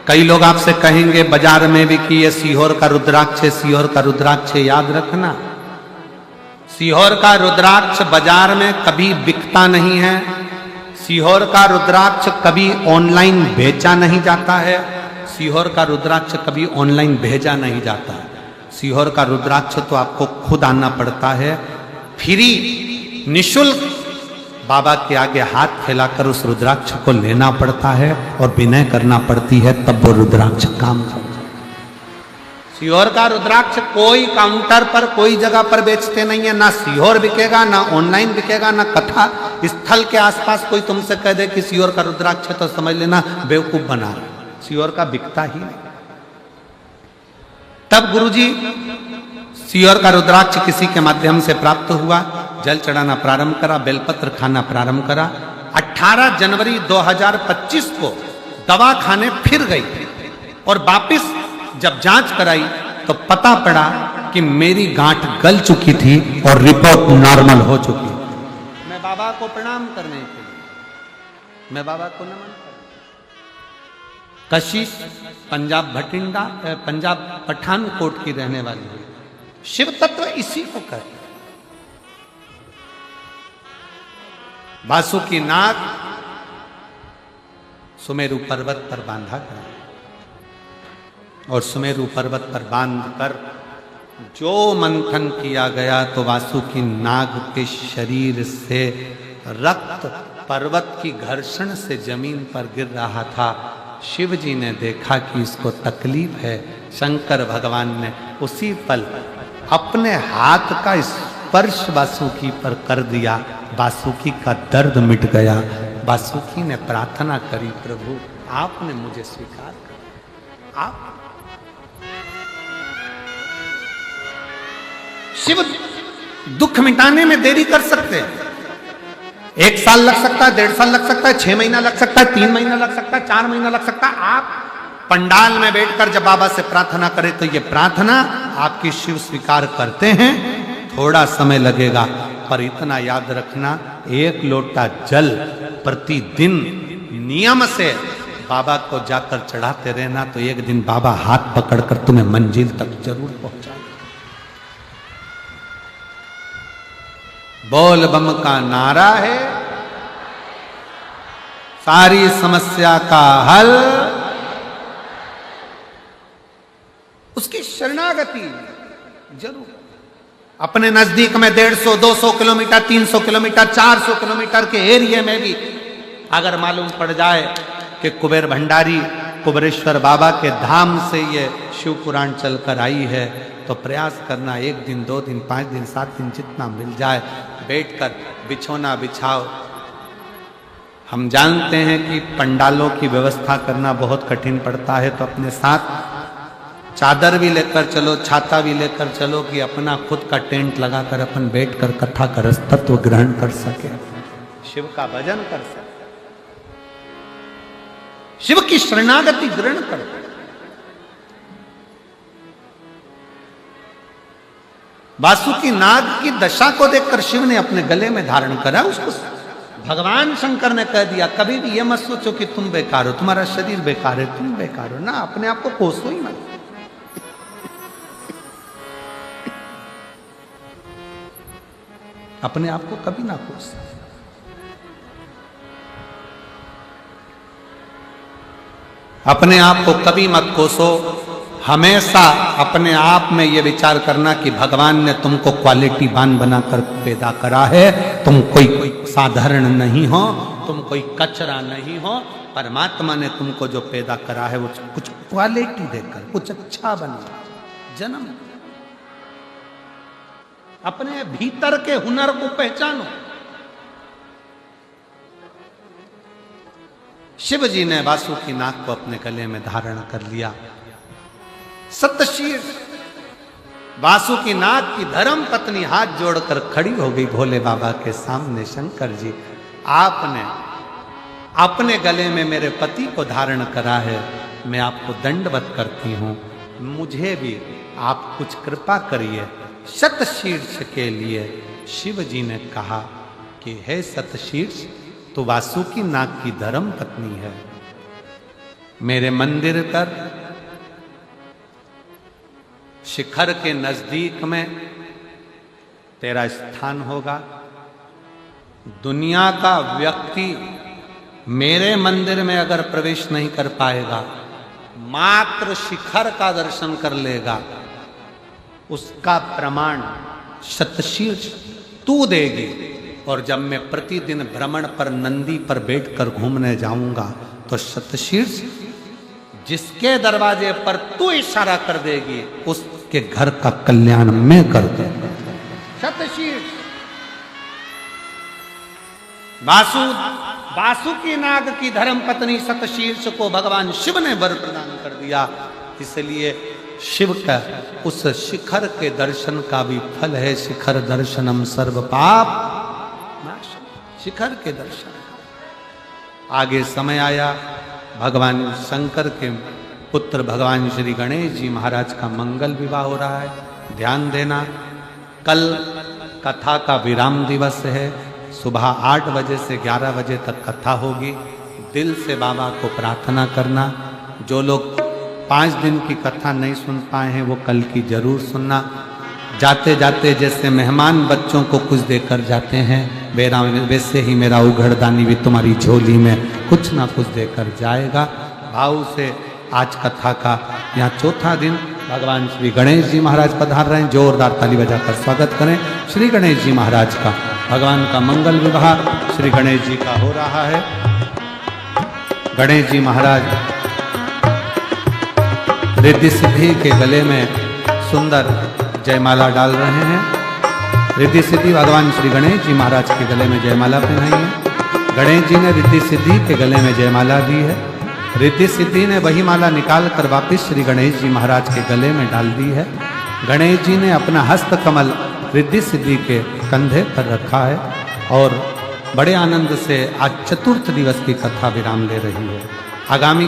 कई लोग आपसे कहेंगे बाजार में भी कि ये सीहोर का रुद्राक्ष है, सीहोर का रुद्राक्ष है। याद रखना, सीहोर का रुद्राक्ष बाजार में कभी बिकता नहीं है। सीहोर का रुद्राक्ष कभी ऑनलाइन बेचा नहीं जाता है। सीहोर का रुद्राक्ष कभी ऑनलाइन भेजा नहीं जाता है। सीहोर का रुद्राक्ष तो आपको खुद आना पड़ता है। फ्री निशुल्क बाबा के आगे हाथ फैलाकर उस रुद्राक्ष को लेना पड़ता है और विनय करना पड़ती है, तब वो रुद्राक्ष काम करता है। सीहोर का रुद्राक्ष कोई काउंटर पर कोई जगह पर बेचते नहीं है, ना सीहोर बिकेगा, ना ऑनलाइन बिकेगा, ना कथा स्थल के आसपास कोई तुमसे कह दे कि सीहोर का रुद्राक्ष है तो समझ लेना बेवकूफ बना रहा। सीहोर का बिकता ही नहीं। तब गुरुजी सीहोर का रुद्राक्ष किसी के माध्यम से प्राप्त हुआ, जल चढ़ाना प्रारंभ करा, बेलपत्र खाना प्रारंभ करा। 18 जनवरी 2025 को दवा खाने फिर गई और वापिस जब जांच कराई तो पता पड़ा कि मेरी गांठ गल चुकी थी और रिपोर्ट नॉर्मल हो चुकी। मैं बाबा को प्रणाम करने के लिए, मैं बाबा को नमन कर, कशिश पंजाब भटिंडा, पंजाब पठानकोट की रहने वाली है। शिव तत्व इसी को कहते। बासुकी नाग सुमेरु पर्वत पर बांधा गया और सुमेरु पर्वत पर बांधकर जो मंथन किया गया तो वासुकी नाग के शरीर से रक्त पर्वत की घर्षण से जमीन पर गिर रहा था। शिव जी ने देखा कि इसको तकलीफ है। शंकर भगवान ने उसी पल अपने हाथ का स्पर्श वासुकी पर कर दिया। वासुकी का दर्द मिट गया। वासुकी ने प्रार्थना करी, प्रभु आपने मुझे स्वीकार कर। आप शिव दुख मिटाने में देरी कर सकते हैं। 1 साल लग सकता है, 1.5 साल लग सकता है, 6 महीना लग सकता है, 3 महीना लग सकता है, 4 महीना लग सकता है। आप पंडाल में बैठकर जब बाबा से प्रार्थना करें तो ये प्रार्थना आपकी शिव स्वीकार करते हैं। थोड़ा समय लगेगा पर इतना याद रखना, 1 लोटा जल प्रतिदिन नियम से बाबा को जाकर चढ़ाते रहना तो एक दिन बाबा हाथ पकड़कर तुम्हें मंजिल तक जरूर पहुंचाएंगे। बोल बम का नारा है सारी समस्या का हल, उसकी शरणागति जरूर। अपने नजदीक में 150, 200 किलोमीटर, 300 किलोमीटर, 400 किलोमीटर के एरिया में भी अगर मालूम पड़ जाए कि कुबेर भंडारी कुबेरेश्वर बाबा के धाम से ये शिव पुराण चलकर आई है तो प्रयास करना 1 दिन, 2 दिन, 5 दिन, 7 दिन जितना मिल जाए बैठकर बिछौना बिछाओ। हम जानते हैं कि पंडालों की व्यवस्था करना बहुत कठिन पड़ता है तो अपने साथ चादर भी लेकर चलो, छाता भी लेकर चलो कि अपना खुद का टेंट लगाकर अपन बैठकर कथा का रस तत्व ग्रहण कर सके, शिव का भजन कर सके, शिव की शरणागति ग्रहण कर। वासुकी नाग की दशा को देखकर शिव ने अपने गले में धारण करा। उसको भगवान शंकर ने कह दिया कभी भी यह मत सोचो कि तुम बेकार हो, तुम्हारा शरीर बेकार है, तुम बेकार हो ना, अपने आप को कोसो ही मत। अपने आप को कभी ना कोस। अपने आप को कभी मत कोसो। हमेशा अपने आप में यह विचार करना कि भगवान ने तुमको क्वालिटी वान बनाकर पैदा करा है। तुम कोई साधारण नहीं हो, तुम कोई कचरा नहीं हो। परमात्मा ने तुमको जो पैदा करा है वो कुछ क्वालिटी देकर कुछ अच्छा बना जन्म। अपने भीतर के हुनर को पहचानो। शिव जी ने वासुकी नाग को अपने गले में धारण कर लिया। सतशीर वासुकी नाग की धर्म पत्नी हाथ जोड़कर खड़ी हो गई भोले बाबा के सामने। शंकर जी, आपने अपने गले में मेरे पति को धारण करा है, मैं आपको दंडवत करती हूं, मुझे भी आप कुछ कृपा करिए। शतशीर्ष के लिए शिव जी ने कहा कि हे शतशीर्ष, तो वासुकी नाग की धर्म पत्नी है। मेरे मंदिर पर शिखर के नजदीक में तेरा स्थान होगा। दुनिया का व्यक्ति मेरे मंदिर में अगर प्रवेश नहीं कर पाएगा, मात्र शिखर का दर्शन कर लेगा, उसका प्रमाण शतशीर्ष तू देगी। और जब मैं प्रतिदिन भ्रमण पर नंदी पर बैठकर घूमने जाऊंगा तो शतशीर्ष जिसके दरवाजे पर तू इशारा कर देगी उसके घर का कल्याण मैं कर दूंगा। शतशीर्ष वासुकी नाग की धर्म पत्नी शतशीर्ष को भगवान शिव ने वर प्रदान कर दिया। इसलिए शिव का उस शिखर के दर्शन का भी फल है, शिखर दर्शनम सर्व पाप नाशनम। शिखर के दर्शन आगे समय आया, भगवान शंकर के पुत्र भगवान श्री गणेश जी महाराज का मंगल विवाह हो रहा है। ध्यान देना, कल कथा का विराम दिवस है। सुबह 8 बजे से 11 बजे तक कथा होगी। दिल से बाबा को प्रार्थना करना। जो लोग 5 दिन की कथा नहीं सुन पाए हैं वो कल की जरूर सुनना। जाते जाते जैसे मेहमान बच्चों को कुछ देकर जाते हैं, वैसे ही मेरा उघड़दानी भी तुम्हारी झोली में कुछ ना कुछ देकर जाएगा। भाव से आज कथा का यहाँ 4था दिन भगवान श्री गणेश जी महाराज पधार रहे हैं। जोरदार ताली बजाकर स्वागत करें श्री गणेश जी महाराज का। भगवान का मंगल विवाह श्री गणेश जी का हो रहा है। गणेश जी महाराज रिद्धि सिद्धि के गले में सुंदर जयमाला डाल रहे हैं। रिद्धि सिद्धि भगवान श्री गणेश जी महाराज के गले में जयमाला पहनाई है। गणेश जी ने रिद्धि सिद्धि के गले में जयमाला दी है। रिद्धि सिद्धि ने वही माला निकाल कर वापिस श्री गणेश जी महाराज के गले में डाल दी है। गणेश जी ने अपना हस्त कमल रिद्धि सिद्धि के कंधे पर रखा है और बड़े आनंद से आज चतुर्थ दिवस की कथा विराम ले रही है। आगामी